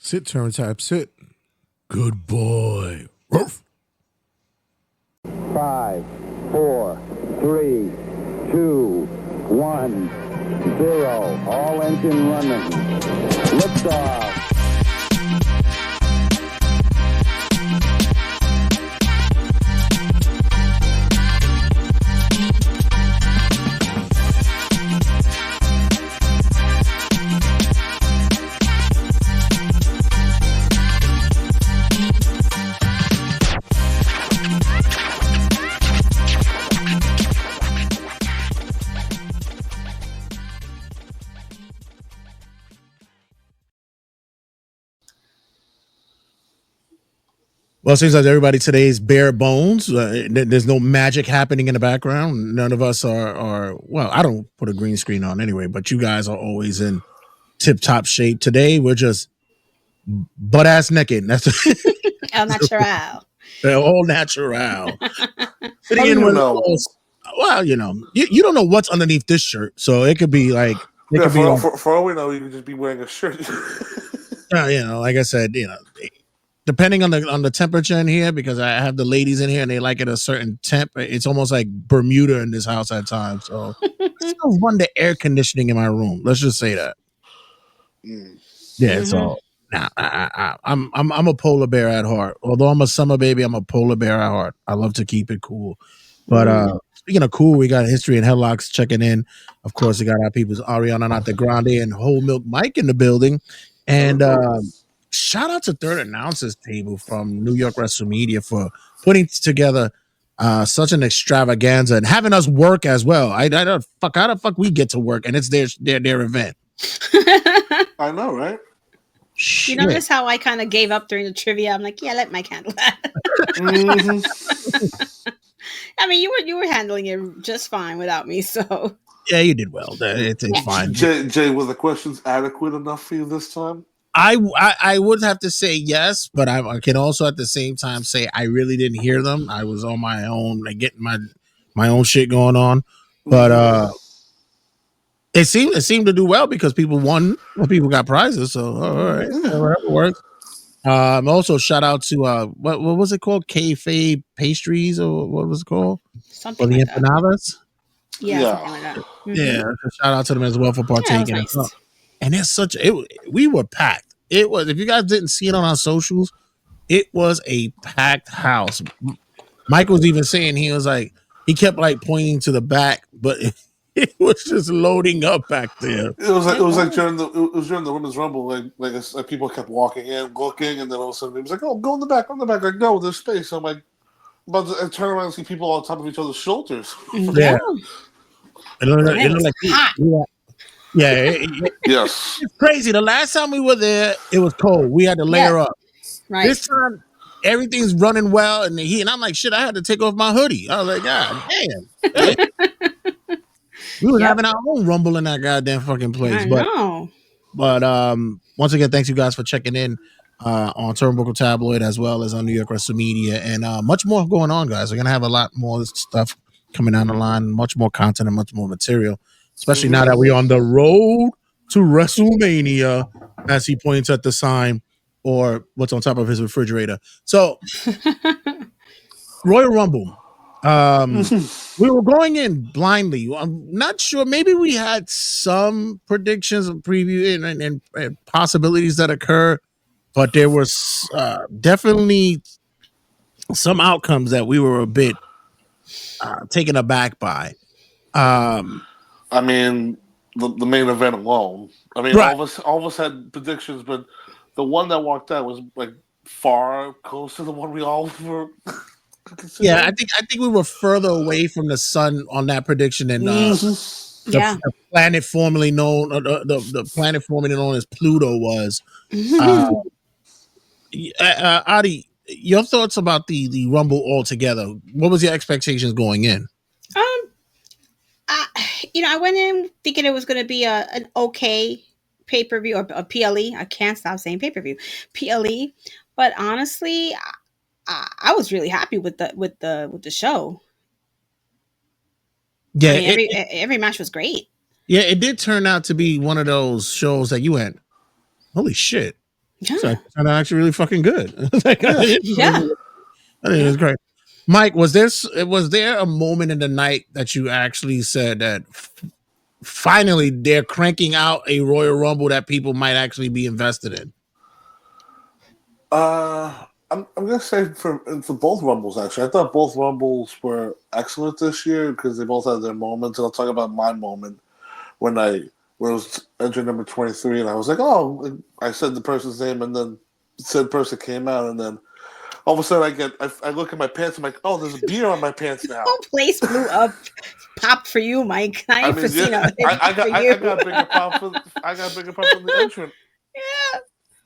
Sit, turn type, sit. Good boy. Ruff. 5, 4, 3, 2, 1, 0. All engine running. Liftoff. Well, it seems like everybody today is bare bones. There's no magic happening in the background. None of us are. Well, I don't put a green screen on anyway, but you guys are always in tip-top shape. Today, we're just butt-ass naked. That's El natural. all natural. Sitting How in do you with know? well, you don't know what's underneath this shirt, so it could be like it Yeah, could be like, for all we know, you could just be wearing a shirt. like I said, depending on the temperature in here, because I have the ladies in here and they like it a certain temp. It's almost like Bermuda in this house at times. So I still run the air conditioning in my room. Let's just say that. Yeah. So now I'm a polar bear at heart. Although I'm a summer baby, I'm a polar bear at heart. I love to keep it cool. But speaking of cool, we got History and Headlocks checking in. Of course, we got our people's Ariana Nata Grande and Whole Milk Mike in the building. And shout out to Third Announcers Table from New York Wrestle Media for putting together such an extravaganza and having us work as well. I don't how the fuck we get to work and it's their event. I know, right? You notice how I kind of gave up during the trivia? I'm like, yeah, let Mike handle that. I mean, you were handling it just fine without me, so yeah, you did well. It's fine. Jay, were the questions adequate enough for you this time? I would have to say yes, but I can also at the same time say I really didn't hear them. I was on my own, like getting my own shit going on. But it seemed to do well because people won. Well, people got prizes, so all right, whatever works. Also shout out to what was it called? Kayfabe Pastries or what was it called? Something or the like that. empanadas. Yeah, something like that. Yeah, shout out to them as well for partaking. Nice. And it's we were packed. It was, if you guys didn't see it on our socials, it was a packed house. Mike was even saying, he was like, he kept like pointing to the back, but it was just loading up back there. It was like during the Women's Rumble, like people kept walking in, looking, and then all of a sudden it was like, oh, go in the back. Like, no, there's space. I'm like, about to turn around and see people on top of each other's shoulders. Yeah. It looked like hot. Yes. It's crazy. The last time we were there, it was cold. We had to layer up. Right. This time, everything's running well in the heat, and I'm like, shit, I had to take off my hoodie. I was like, God damn. We were having our own rumble in that goddamn fucking place. I know. But once again, thanks you guys for checking in on Turnbuckle Tabloid as well as on New York Wrestle Media, and much more going on, guys. We're gonna have a lot more stuff coming down the line, much more content and much more material, especially now that we're on the road to WrestleMania, as he points at the sign or what's on top of his refrigerator. So Royal Rumble. We were going in blindly. I'm not sure. Maybe we had some predictions of preview and possibilities that occur, but there was definitely some outcomes that we were a bit taken aback by. I mean, the main event alone. I mean, right. all of us had predictions, but the one that walked out was like far close to the one we all were. Yeah, I think we were further away from the sun on that prediction than the planet formerly known, the planet formerly known as Pluto was. Adi, your thoughts about the Rumble altogether? What was your expectations going in? I went in thinking it was going to be an okay pay-per-view or a PLE. I can't stop saying pay-per-view, PLE. But honestly, I was really happy with the show. Yeah, I mean, every match was great. Yeah, it did turn out to be one of those shows that you went, holy shit. So Yeah. it sounded actually really fucking good. Like, Yeah. Yeah. I think it Yeah. was great. Mike, was there a moment in the night that you actually said that finally they're cranking out a Royal Rumble that people might actually be invested in? I'm gonna say for both Rumbles actually. I thought both Rumbles were excellent this year because they both had their moments. And I'll talk about my moment when I was entering number 23, and I was like, oh, I said the person's name, and then said person came out, and then all of a sudden I look at my pants. I'm like, oh, there's a beer on my pants now. Whole place blew up, popped for you, Mike. I I ain't mean, yeah, foreseen it for I you. got a bigger pop for the entrant. Yeah.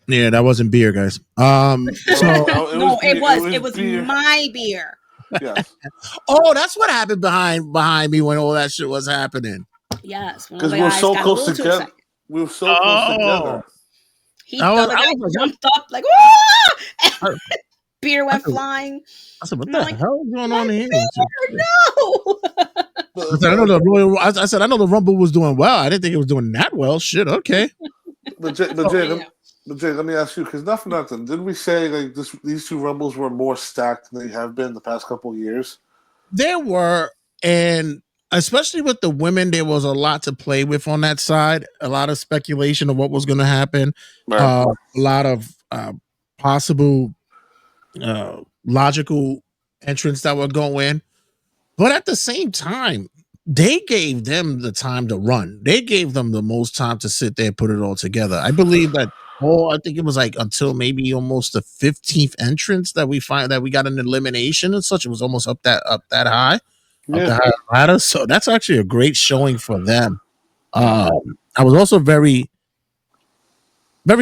Yeah, that wasn't beer, guys. So No, it was No, beer. It was it was beer. my beer. Yes, oh, that's what happened behind me when all that shit was happening. Yes, one of because the we were guys so got a close little too together. excited. We were so close Oh, together. The other I guy was like, jumped up like, "Whoa!" I, And beer I went said, flying. I said, what And I'm the like, hell is going my on here? beer, no. I said, I know the Royal. I said, I know the Rumble was doing well. I didn't think it was doing that well. Shit, okay. But Jay, but So, Jay, Yeah. but Jay, let me ask you because not for nothing. Didn't we say like these two rumbles were more stacked than they have been the past couple of years? there were, and especially with the women, there was a lot to play with on that side. A lot of speculation of what was going to happen. Right. A lot of possible logical entrants that would go in. But at the same time, they gave them the time to run. They gave them the most time to sit there and put it all together. I believe that I think it was like until maybe almost the 15th entrance that we got an elimination and such. It was almost up that high, up Yeah. the high ladder. So that's actually a great showing for them. I was also very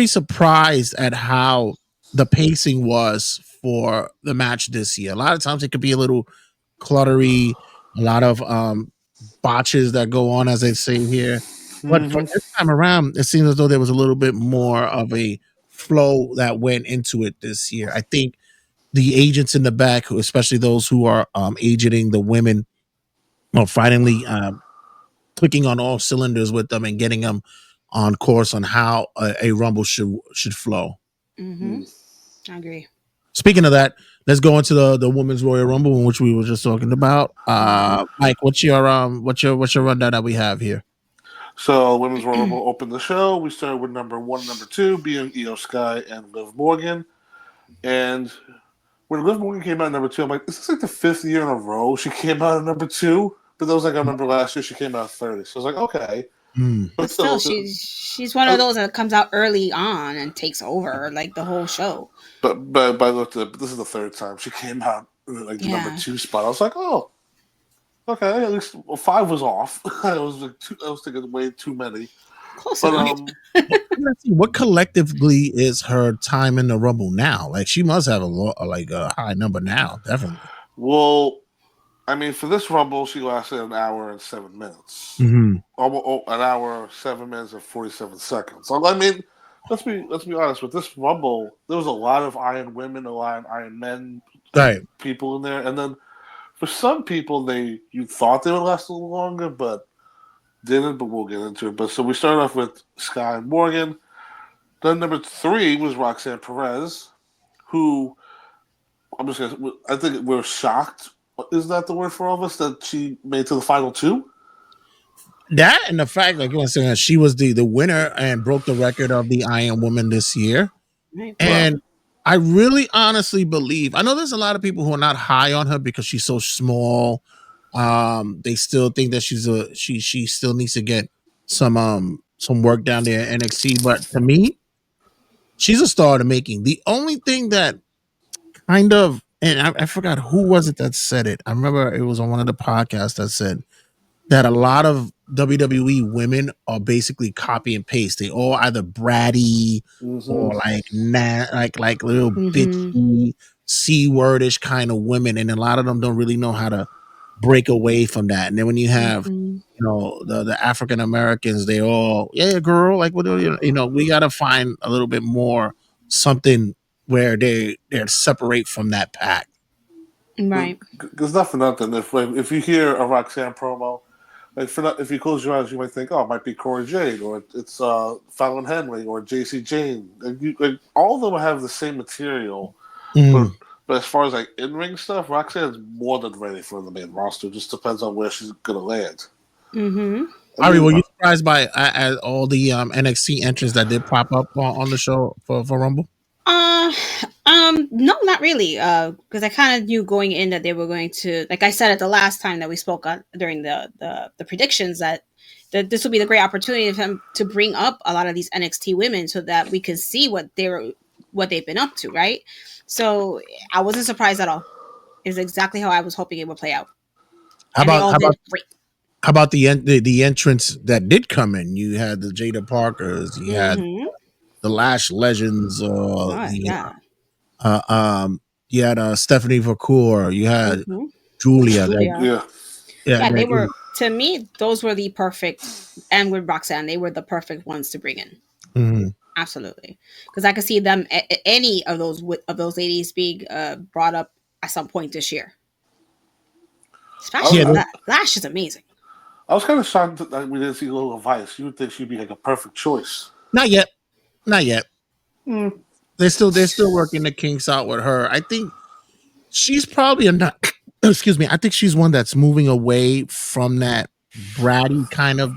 surprised at how the pacing was for the match this year. A lot of times it could be a little cluttery, a lot of botches that go on, as they say here. But for Hmm. this time around, it seems as though there was a little bit more of a flow that went into it this year. I think the agents in the back, especially those who are agenting the women, are finally clicking on all cylinders with them and getting them on course on how a rumble should flow. Mm-hmm. I agree. Speaking of that, let's go into the women's Royal Rumble, in which we were just talking about. Mike, what's your rundown that we have here? So Women's Royal Rumble opened the show. We started with number one, number two being Io Sky and Liv Morgan. And when Liv Morgan came out at number two, I'm like, is this like the fifth year in a row she came out at number two? But that was like I remember last year she came out 30. So I was like, okay. Hmm. But But still, still, she's one of those that comes out early on and takes over like the whole show. but I looked at this is the third time she came out like the number Yeah. two spot. I was like, oh, okay. At least five was off. I was thinking way too many. Close But enough. Let's see, what collectively is her time in the Rumble now? Like she must have like a high number now, definitely. well, I mean, for this rumble, she lasted an hour and 7 minutes. Mm-hmm. Almost an hour, 7 minutes, and 47 seconds. So, I mean, let's be honest. With this rumble, there was a lot of Iron women, a lot of Iron men, Right. people in there, and then for some people, you thought they would last a little longer, but didn't. But we'll get into it. But so we started off with Sky and Morgan. Then number three was Roxanne Perez, who I'm just gonna. I think we're shocked. Is that the word for all of us that she made to the final two? That and the fact, like you were saying, she was the winner and broke the record of the Iron Woman this year. Right. Right. And I really honestly believe, I know there's a lot of people who are not high on her because she's so small. They still think that she still needs to get some work down there at NXT. But to me, she's a star in the making. The only thing that kind of, and I forgot who was it that said it. I remember it was on one of the podcasts that said that a lot of WWE women are basically copy and paste. They all either bratty Mm-hmm. or like like little Mm-hmm. bitchy c wordish kind of women, and a lot of them don't really know how to break away from that. And then when you have Mm-hmm. the African Americans, they all yeah girl like what do we got to find a little bit more something where they're separate from that pack. Right. Because not for nothing, if you hear a Roxanne promo, Like if you close your eyes, you might think, "Oh, it might be Cora Jade, or it's Fallon Henley, or JC Jane." Like all of them have the same material, but Mm. but as far as like in ring stuff, Roxanne's more than ready for the main roster. Just depends on where she's gonna land. Mm-hmm. I Ari, mean, were you surprised by all the NXT entrants that did pop up on the show for Rumble? Uh, no, not really. Because I kind of knew going in that they were going to, like I said at the last time that we spoke on during the predictions, that this would be the great opportunity for them to bring up a lot of these NXT women so that we can see what they've been up to, right? So I wasn't surprised at all. It was exactly how I was hoping it would play out, How and they about all how did about great. how about the entrants that did come in? You had the Jada Parkers, you had Mm-hmm. the Lash Legends, Oh yeah. uh, um, you had Stephanie Vacour, you had Mm-hmm. Julia. Julia. yeah, Yeah, Yeah, they were, to me, those were the perfect, and with Roxanne, they were the perfect ones to bring in. mhm. Absolutely, because I could see them, any of those ladies being brought up at some point this year. I Especially Yeah, was, they- Lash is amazing. I was kind of shocked that we didn't see Lola Vice. You would think she'd be like a perfect choice. not yet, not yet. Mm. They're still working the kinks out with her. I think she's probably a not. Excuse me. I think she's one that's moving away from that bratty kind of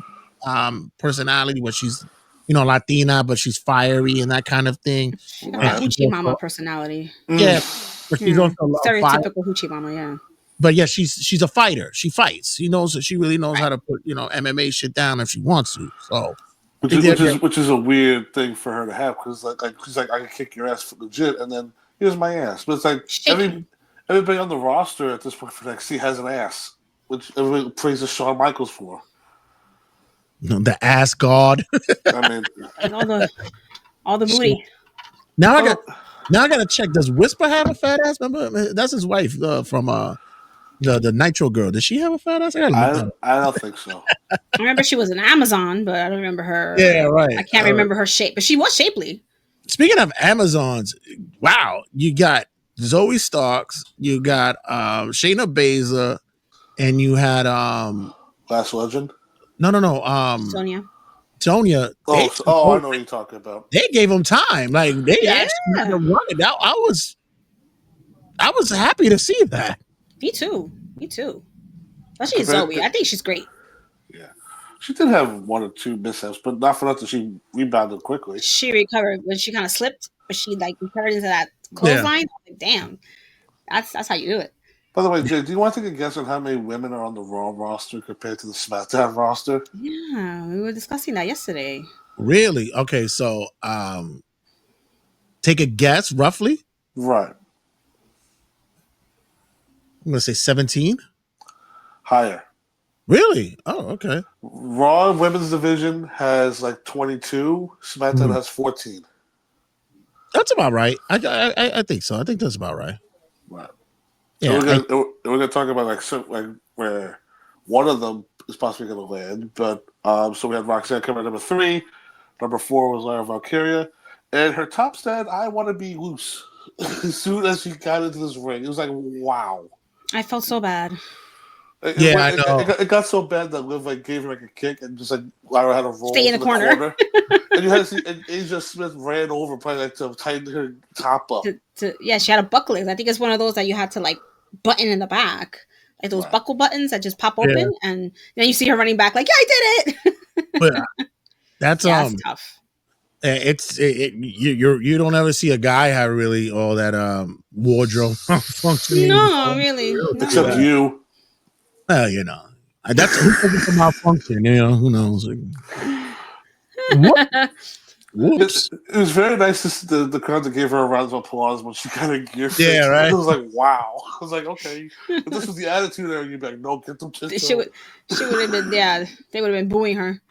personality, where she's Latina, but she's fiery and that kind of thing. She got And that Right. she's hoochie mama also, personality. yeah, Mm. but she's Yeah, also a fire. stereotypical hoochie mama. Yeah, But yeah, she's a fighter. She fights. She really knows how right. to put MMA shit down if she wants to. So I Which think is they're, which is which is a weird thing for her to have because like she's like I can kick your ass for legit, and then here's my ass. But it's like Shaking. everybody on the roster at this point for NXT has an ass, which everybody praises Shawn Michaels for. the ass god. I mean, And all the booty. now I got oh, now I gotta check. Does Whisper have a fat ass? Remember, that's his wife from the Nitro girl. Does she have a fat ass? I gotta look that up. I don't think so. I remember she was an Amazon, but I don't remember Yeah, her. I right. can't remember her shape, but she was shapely. Speaking of Amazons, wow, you got Zoe Starks, you got Shayna Baszler, and you had Last Legend. no Sonia. Tonya. Oh, I know what you're talking about. They gave him time. Like they Yeah, actually had to run it. I was happy to see that. me too. Me too. Especially Compared, Zoe. I think she's great. yeah, she did have one or two mishaps, but not for nothing. She rebounded quickly. She recovered when she kind of slipped, but she like recovered into that Yeah. clothesline. Like, damn, that's how you do it. By the way, Jay, do you want to take a guess on how many women are on the Raw roster compared to the SmackDown roster? Yeah, we were discussing that yesterday. Really? Okay, so take a guess roughly. Right. I'm gonna say 17. Higher. Really? Oh, okay. Raw women's division has like 22. SmackDown Mhm. has 14. That's about right. I think so. I think that's about right. Right. Yeah. And we're gonna talk about like where one of them is possibly gonna land. But so we had Roxanne coming at number 3. Number 4 was Lara Valkyria, and her top stat, I want to be loose. As soon as she got into this ring, it was like wow. I felt so bad. I know. It got so bad that Liv like gave her like a kick and just like Lara had to roll Stay in to the corner. and you had to see and Asia Smith ran over probably like to tighten her top up. Yeah, she had a buckle. I think it's one of those that you had to like button in the back, like those Right. buckle buttons that just pop Yeah. open, and then you see her running back like, "Yeah, I did it." But that's Yeah, it's tough. you don't ever see a guy have really all that wardrobe functioning. No, really, Except no. you. Well, that's who does it malfunction. Who knows? Whoops. It was very nice to see the crowd that gave her a round of applause when she got a gear fix. Yeah, right. I was like, wow. I was like, okay. If this was the attitude era, you'd be like, no, get them tits She out. would have been, yeah, they would have been booing her.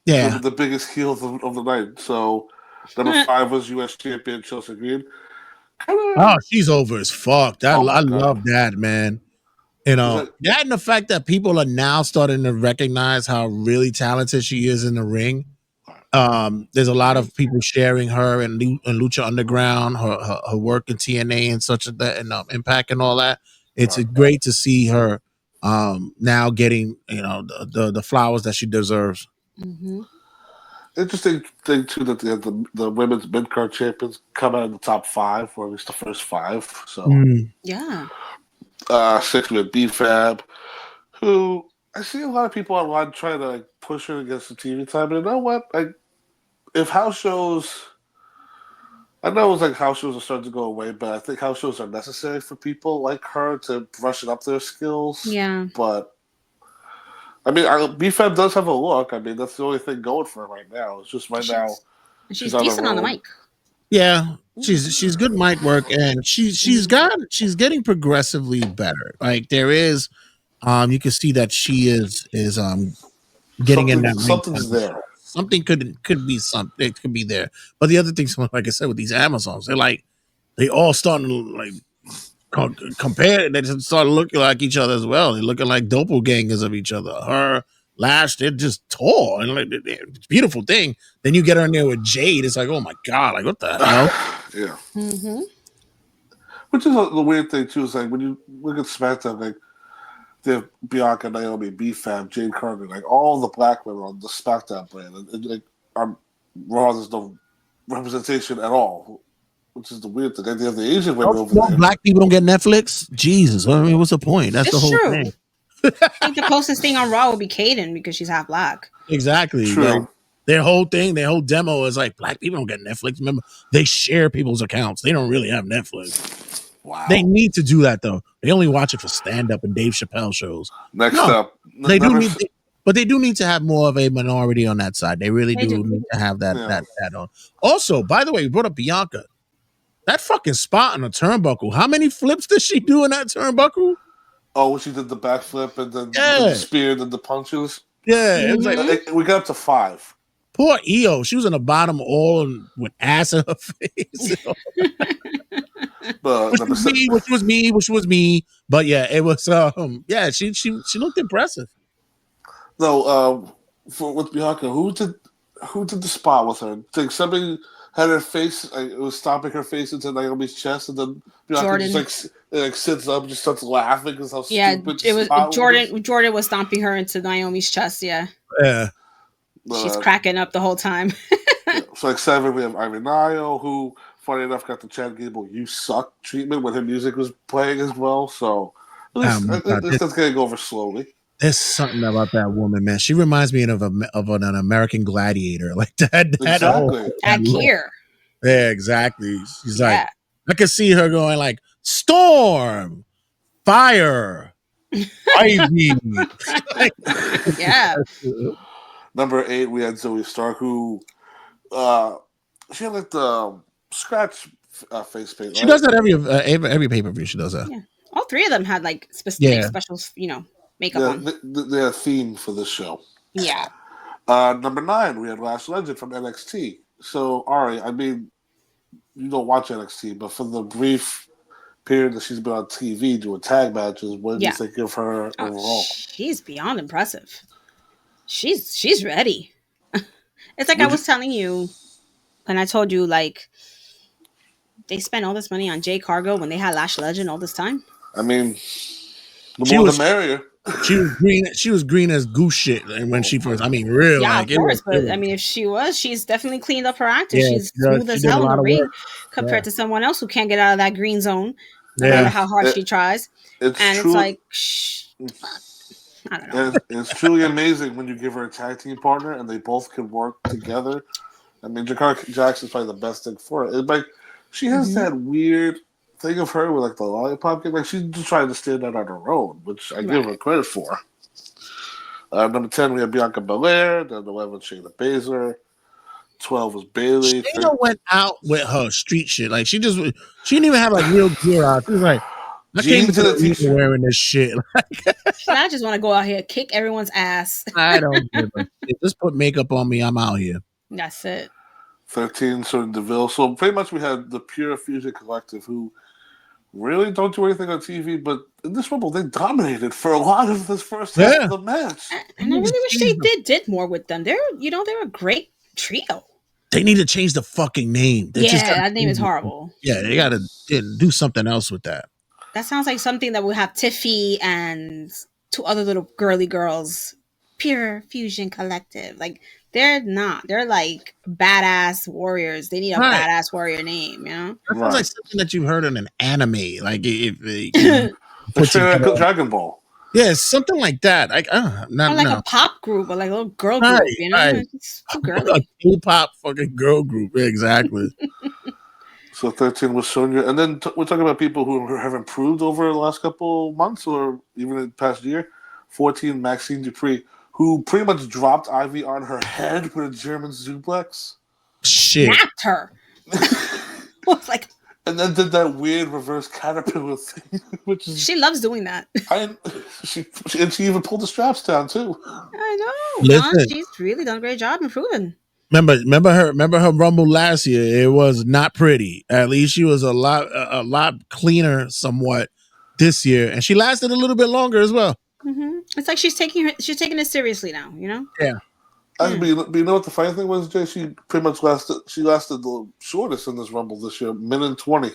Yeah. The biggest heel of the night. So number 5 was U.S. champion Chelsea Green. Oh, she's over as fuck. I Oh my God. love that, man. That and the fact that people are now starting to recognize how really talented she is in the ring. There's a lot of people sharing her and Lucha Underground, her work in TNA and such that, and Impact and all that. It's great to see her now getting the flowers that she deserves. Mm-hmm. Interesting thing too that the women's mid card champions come out in the top 5, or at least the first 5. So Yeah. 6 we had BFAB, who I see a lot of people online trying to like push her against the TV time. And you know what? If house shows, I know it's like house shows are starting to go away, but I think house shows are necessary for people like her to brush up their skills. Yeah. But I mean, BFAB does have a look. I mean, that's the only thing going for her right now. It's just now She's on the decent on the road. mic. Yeah, she's good mic work, and she's getting progressively better. Like there is, you can see that she is getting in that ring. Something's there. Something could be something. It could be there. But the other things, like I said, with these Amazons, they all starting to like compare. They just start looking like each other as well. They're looking like doppelgangers of each other. Her, Lash, they're just tall and like it's a beautiful thing. Then you get her in there with Jade. It's like, oh my god, like what the hell? Yeah. Mm-hmm. Which is the weird thing too. Is like when you look at SmackDown, like they have Bianca, Naomi, BFAB, Jade Carter, like all the black women on the SmackDown brand, and like on Raw, there's no representation at all. Which is the weird thing. They have the Asian women over there. Black people don't get Netflix. Jesus, I mean, what's the point? That's It's the whole true. thing. I think the closest thing on Raw would be Kaden because she's half black. Exactly. True. Like, their whole thing, their whole demo is like black people don't get Netflix. Remember, they share people's accounts. They don't really have Netflix. Wow. They need to do that though. They only watch it for stand up and Dave Chappelle shows. Next up, they do need, but they do need to have more of a minority on that side. They really do need to have that on. Also, by the way, we brought up Bianca. That fucking spot on the turnbuckle. How many flips did she do in that turnbuckle? Oh, she did the backflip and then the spear and the punches. Yeah, it was like we got up to 5. Poor Io. She was in the bottom all with ass in her face. which was me. But yeah, it was she looked impressive. No, with Bianca, who did the spot with her? Like somebody had her face, it was stomping her face into Naomi's chest, and then Bianca just like sits up and just starts laughing because how stupid it was Jordan was stomping her into Naomi's chest. Yeah. She's cracking up the whole time. So like 7, we have Ivanayo, who funny enough got the Chad Gable "You Suck" treatment when her music was playing as well. So at least that's getting over slowly. There's something about that woman, man. She reminds me of an American Gladiator, like that. Exactly. That gear. Yeah, exactly. She's like, I could see her going like, storm, fire, ivy. Yeah. Number 8, we had Zoe Stark, who she had like the scratch face paint. She does that every pay-per-view. She does that. Yeah. All 3 of them had like specific special, makeup on. They had a theme for this show. Yeah. Number 9, we had Lash Legend from NXT. So, Ari, I mean, you don't watch NXT, but for the brief period that she's been on TV doing tag matches, what do you think of her overall? She's beyond impressive. She's ready. It's like I was telling you when I told you, like, they spent all this money on Jay Cargo when they had Lash Legend all this time. I mean, the more the merrier. She was green as goose shit when she first. I mean, real. Yeah, like, of course. But I mean, if she's definitely cleaned up her acting. Yeah, she's smooth as hell in the ring compared to someone else who can't get out of that green zone, no matter how hard she tries. It's like, I don't know. It's truly amazing when you give her a tag team partner and they both can work together. I mean, Jakara Jackson's probably the best thing for it. It's like she has that weird thing of her with like the lollipop game. Like she's just trying to stand out on her own, which I give her credit for. Number 10, we have Bianca Belair. Then 11, Shayna Baszler. 12 was Bayley. Shayna went out with her street shit. Like she didn't even have like real gear out. She was like, I came to the t-shirt wearing this shit. I just want to go out here, kick everyone's ass. I don't give a shit. Just put makeup on me. I'm out here. That's it. 13, Sonya Deville. So pretty much we had the Pure Fusion Collective who really don't do anything on TV, but in this Rumble, they dominated for a lot of this first half of the match. And I really wish they did more with them. They're a great trio. They need to change the fucking name. That name is horrible. Yeah, they got to do something else with that. That sounds like something that would have Tiffy and two other little girly girls, Pure Fusion Collective. Like they're not. They're like badass warriors. They need a Right. badass warrior name, you know. That sounds like something that you've heard in an anime. Like if Or put together. Dragon Ball. Yeah, something like that. Like, not like no. a pop group, or like a little girl Right, group, you know. right. It's too A girly. K-pop fucking girl group. Yeah, exactly. So 13 was Sonya, and then we're talking about people who have improved over the last couple months or even in the past year. 14, Maxine Dupree, who pretty much dropped Ivy on her head with a German suplex. Shit. Snapped her. It's like, and then did that weird reverse caterpillar thing, which is she loves doing that. she even pulled the straps down too. I know. Listen. She's really done a great job improving. Remember her Rumble last year. It was not pretty. At least she was a lot cleaner, somewhat this year, and she lasted a little bit longer as well. Mm-hmm. It's like she's taking it seriously now. You know. Yeah. But you know what the funny thing was, Jay? She pretty much lasted. She lasted the shortest in this Rumble this year, minute 20.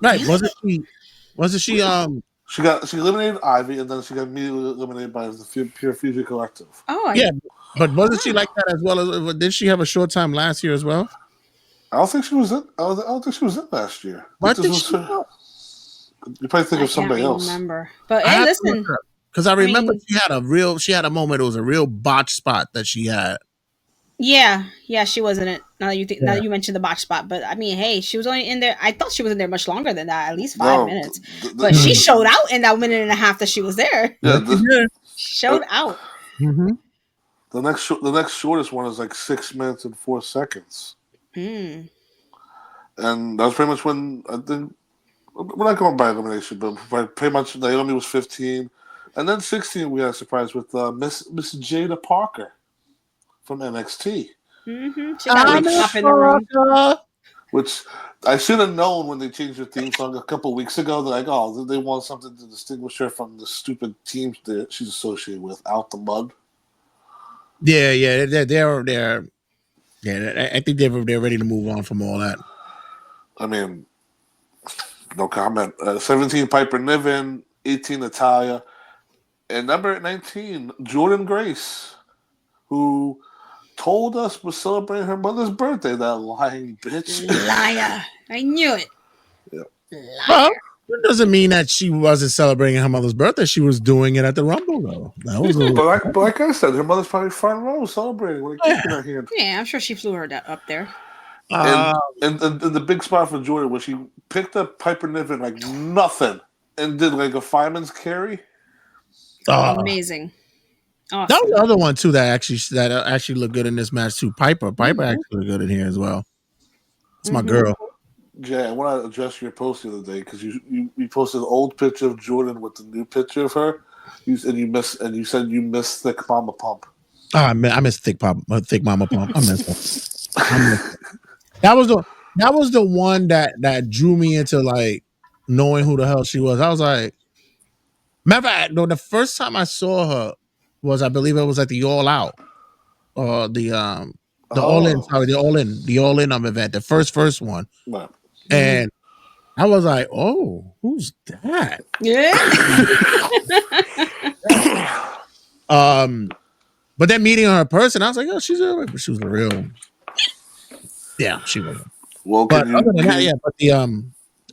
Right? Wasn't she? She eliminated Ivy, and then she got immediately eliminated by the Pure Fusion Collective. Oh, yeah. But wasn't she like that as well? Did she have a short time last year as well? I don't think she was in. I don't think she was in last year. You probably think of somebody else. Remember, but hey, listen. Because I remember she had a moment. It was a real botch spot that she had. Yeah, she was in it. Now that you mentioned the botch spot, but I mean, hey, she was only in there. I thought she was in there much longer than that, at least 5 minutes. But she showed out in that minute and a half that she was there. Yeah, showed out. Mm-hmm. The next shortest one is like 6 minutes and 4 seconds. Mm. And that was pretty much when I think we're not going by elimination, but pretty much Naomi was 15. And then 16, we had a surprise with Miss Jada Parker from NXT. Mm-hmm. She got a pop in the room. Which I should have known when they changed their theme song a couple of weeks ago. They're like, oh, they want something to distinguish her from the stupid teams that she's associated with, Out the Mud. Yeah, they're I think they're ready to move on from all that. I mean, no comment. 17, Piper Niven. 18, Natalia. And number 19, Jordan Grace, who told us was celebrating her mother's birthday, that lying bitch. Liar. I knew it. Yeah. Well, it doesn't mean that she wasn't celebrating her mother's birthday. She was doing it at the Rumble, though. That was but like I said, her mother's probably front row celebrating with a cake in her hand. Yeah, I'm sure she flew her up there. And the big spot for Jordan was she picked up Piper Niven like nothing and did like a fireman's carry. Amazing. Awesome. That was the other one too that actually looked good in this match too. Piper actually looked good in here as well. It's my girl. Jay, I want to address your post the other day because you posted an old picture of Jordan with the new picture of her. You said you miss Thick Mama Pump. Oh, I miss Thick Mama Pump. I miss her. That was the one that drew me into like knowing who the hell she was. I was like, remember, the first time I saw her was, I believe it was at the All Out, or the All In. Sorry, the All In event, the first one. Right. And I was like, oh, who's that? Yeah. But then meeting her in person, I was like, oh, she was a real. Yeah, she was. Well, but other than that, but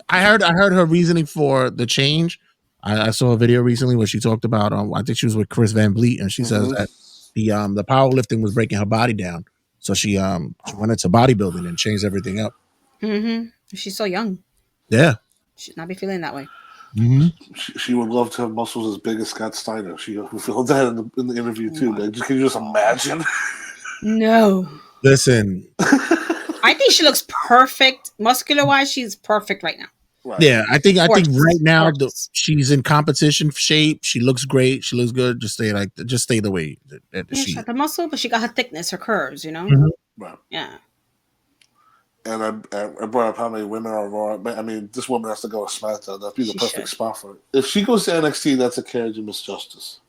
I heard her reasoning for the change. I saw a video recently where she talked about I think she was with Chris Van Vliet, and she says that the powerlifting was breaking her body down, so she went into bodybuilding and changed everything up. Mm-hmm. She's so young. Yeah, she should not be feeling that way. Mm-hmm. She would love to have muscles as big as Scott Steiner. She felt that in the interview too. Like, can you just imagine? No. Listen, I think she looks perfect, muscular wise. She's perfect right now. Right. Yeah, I think right now she's in competition shape. She looks great. She looks good. Just stay the way that she got the muscle, but she got her thickness, her curves. You know. Mm-hmm. Right. Yeah. And I brought up how many women are Raw. I mean, this woman has to go to SmackDown. That'd be the perfect spot for it. If she goes to NXT, that's a carriage of Misjustice.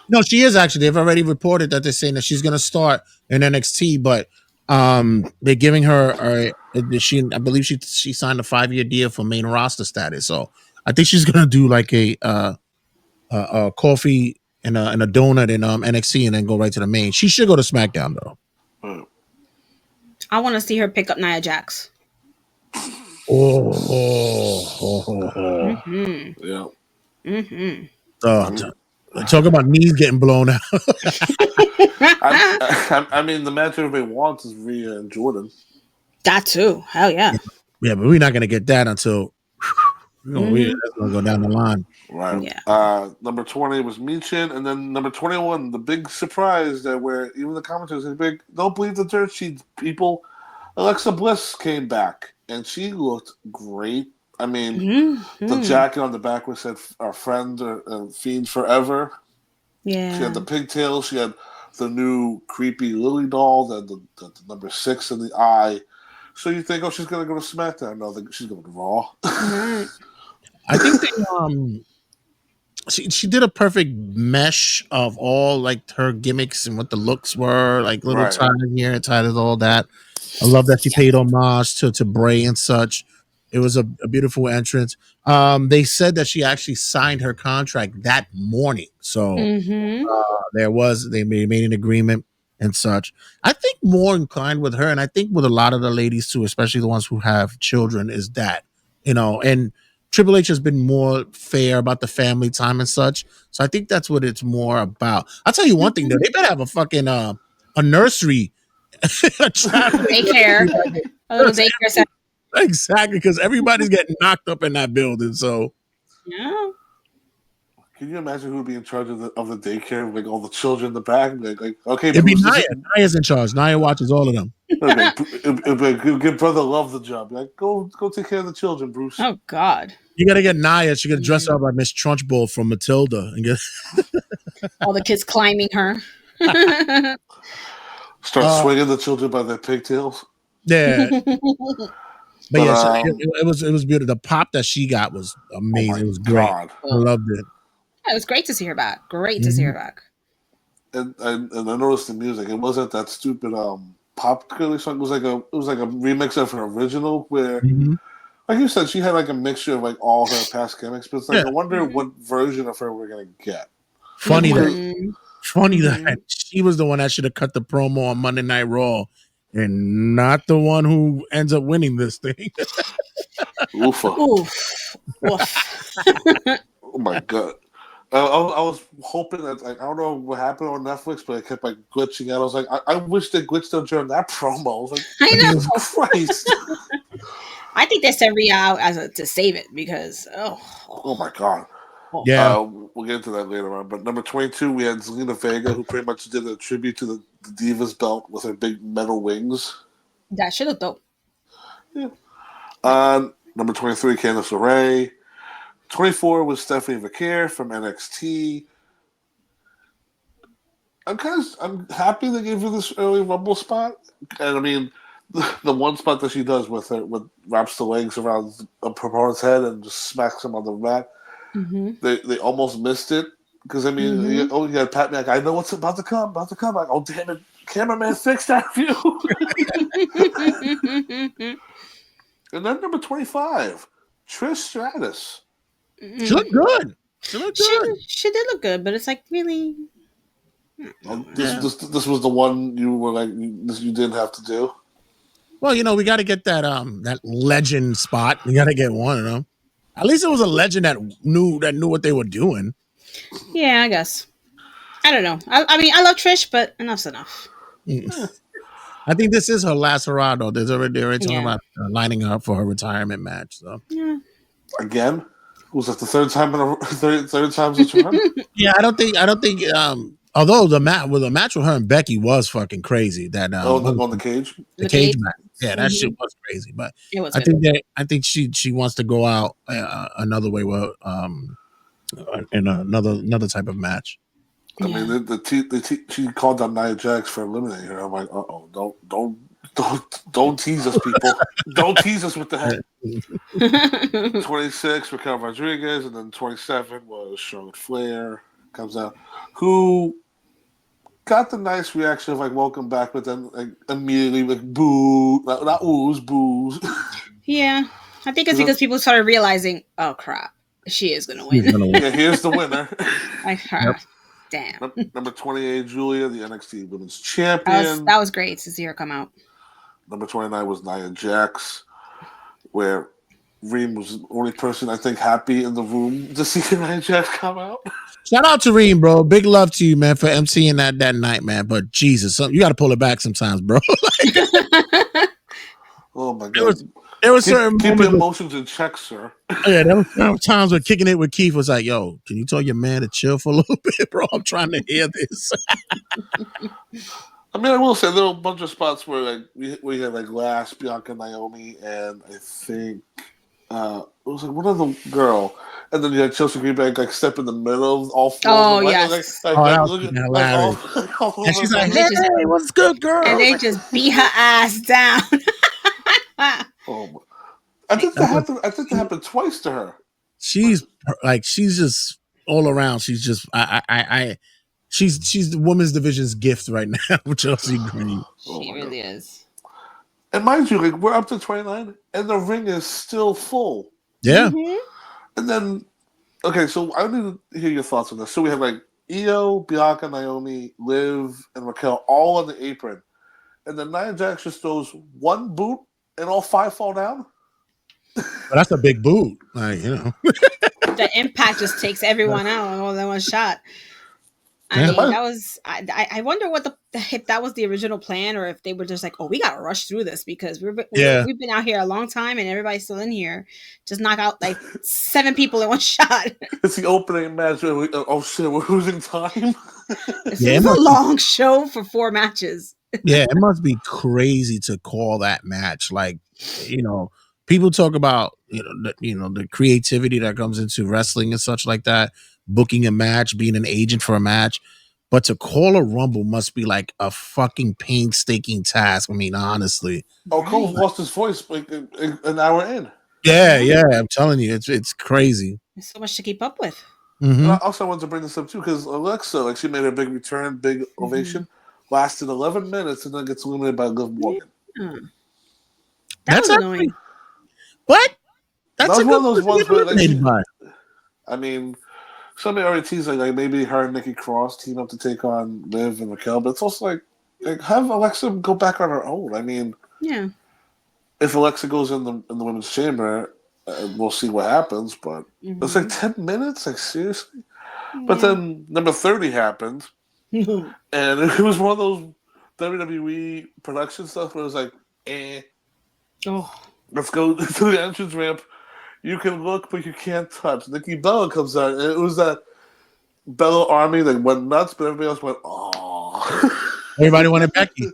No, she is actually. They've already reported that they're saying that she's going to start in NXT, but they're giving her I believe she signed a 5-year deal for main roster status. So I think she's going to do like a coffee and a donut in NXT and then go right to the main. She should go to SmackDown though. I want to see her pick up Nia Jax. Mm-hmm. Yeah. Mm-hmm. Talk about knees getting blown out. I mean, the match everybody wants is Rhea and Jordan. That too. Hell yeah. Yeah, but we're not gonna get that until Mhm. that's gonna go down the line. Right. Yeah. Number 20 was Michin, and then number 21, the big surprise that where even the commentators are big. Don't believe the dirt sheets, people. Alexa Bliss came back, and she looked great. I mean, the Mhm. jacket on the back was said "Our friend or fiend forever." She Yeah. had the pigtails. She had the new creepy Lily doll, the number 6 in the eye. So you think, oh, she's gonna go to SmackDown? No, she's going to Raw. Right. I think they she did a perfect mesh of all like her gimmicks and what the looks were, like little Right. tie here and tie all that. I love that she paid homage to Bray and such. It was a beautiful entrance. They said that she actually signed her contract that morning, so Mhm. they made an agreement and such. I think more inclined with her, and I think with a lot of the ladies too, especially the ones who have children, is that and Triple H has been more fair about the family time and such. So I think that's what it's more about. I'll tell you one thing though, they better have a fucking a nursery. Daycare. A little daycare center. Exactly, because everybody's getting knocked up in that building. So Yeah. Can you imagine who would be in charge of the daycare? Like all the children in the back, like okay, it'd be Bruce, Nia. Nia's in charge. Nia watches all of them. okay, give brother love the job. Like go take care of the children, Bruce. Oh God. You gotta get Nia. She gotta dress up like Miss Trunchbull from Matilda and get All the kids climbing her. Start swinging the children by their pigtails. Yeah. But yeah, it was beautiful. The pop that she got was amazing. It was great. God. I loved it. It was great to see her back. Great to see her back. And I noticed the music. It wasn't that stupid pop girly song. It was like a remix of her original where, like you said, she had like a mixture of like all her past gimmicks. But it's like I wonder what version of her we're gonna get. Funny that she was the one that should have cut the promo on Monday Night Raw, and not the one who ends up winning this thing. Oofa. Oof. Oh my God. I was hoping that I don't know what happened on Netflix, but it kept like glitching out. I was like, I wish they glitched out during that promo. I was like, I know. Jesus Christ. I think they sent Rhea out to save it because oh my God. Yeah. We'll get into that later on. But number 22, we had Zelina Vega, who pretty much did a tribute to the Divas belt with her big metal wings. That should look dope. Yeah. Number 23, Candice LeRae. 24 was Stephanie Vaquer from NXT. I'm happy they gave her this early Rumble spot. And I mean, the one spot that she does with wraps the legs around a proponent's head and just smacks him on the mat. They almost missed it because I mean, you had Pat Mac. I know what's about to come. Like, oh damn it, cameraman, fix that view. And then number 25, Trish Stratus. She looked good. She looked good. She did look good, but it's like really. This was the one you were like you didn't have to do. Well, we got to get that legend spot. We got to get one of them. At least it was a legend that knew what they were doing. Yeah, I guess. I don't know. I mean, I love Trish, but enough's enough. I think this is her last hurrah, though. They're already talking about lining her up for her retirement match. So again, was that the third time third time's a charm? Yeah, I don't think. Although the match with her and Becky was fucking crazy. That on the cage, the cage match. Yeah, that shit was crazy. But I think she wants to go out another way with in another type of match. I mean, she called on Nia Jax for eliminating her. I'm like, don't tease us, people. Don't tease us with that. 26, Raquel Rodriguez, and then 27 was Charlotte Flair comes out, who got the nice reaction of like welcome back, but then like immediately like boo, not oohs, boos. Yeah, I think it's because people started realizing, oh crap, She is gonna She's win. gonna win. Yeah, here's the winner. Like, Yep. damn. Number 28, Julia, the NXT Women's That was Champion. that was great to see her come out. Number 29 was Nia Jax, where Reem was the only person I think happy in the room to see Nia Jax come out. Shout out to Reem, bro. Big love to you, man, for emceeing that night, man. But Jesus, you got to pull it back sometimes, bro. Oh my there god! was certain Keep your moments. emotions in check, sir. Yeah, there was times where kicking it with Keith was like, "Yo, can you tell your man to chill for a little bit, bro? I'm trying to hear this." I mean, I will say there were a bunch of spots where like we had like Lash, Bianca, Naomi, and I think it was like one other girl, and then you had Chelsea Greenback like step in the middle of all four Oh of them, yes. Oh, that was look at like all, hilarious. like, all And over she's like, And them. they "Hey, just what's good, girl?" and they just beat her ass down. Oh, my. I think that happened. I think that happened twice to her. She's just all around. She's just she's the women's division's gift right now with Chelsea Green. Oh She my really god! is. And mind you, like we're up to 29, and the ring is still full. Yeah. Mhm. And then, okay, so I need to hear your thoughts on this. So we have like Io, Bianca, Naomi, Liv, and Raquel all on the apron, and then Nia Jax just throws one boot, and all five fall down. But that's a big boot. Like, you know. The impact just takes everyone out all in one shot. I Yeah. mean, that was. I wonder what if that was the original plan, or if they were just like, "Oh, we gotta rush through this because Yeah. we've been out here a long time and everybody's still in here. Just knock out like 7 people in one shot." It's the opening match. Where oh shit, we're losing time. This Yeah, is a long show for 4 matches. Yeah, it must be crazy to call that match. Like, you know, people talk about the creativity that comes into wrestling and such like that, booking a match, being an agent for a match, but to call a rumble must be like a fucking painstaking task. I mean, honestly. Oh, Cole Right. lost his voice like an hour in. Yeah, yeah, I'm telling you, it's crazy. There's so much to keep up with. Mm-hmm. And I also wanted to bring this up too because Alexa, like she made a big return, big ovation, lasted 11 minutes, and then gets eliminated by Liv Morgan. Yeah. That That's was actually, annoying. but that's That was a one good of those person to ones get where like eliminated by. I mean, somebody already teased like maybe her and Nikki Cross team up to take on Liv and Raquel, but it's also like have Alexa go back on her own. I mean, Yeah. if Alexa goes in the women's chamber, we'll see what happens. But it's like 10 minutes, like seriously. But then number 30 happened, and it was one of those WWE production stuff where it was like, Oh. let's go to the entrance ramp. You can look, but you can't touch. Nikki Bella comes out, and it was that Bella army that went nuts, but everybody else went, oh. Everybody wanted Becky.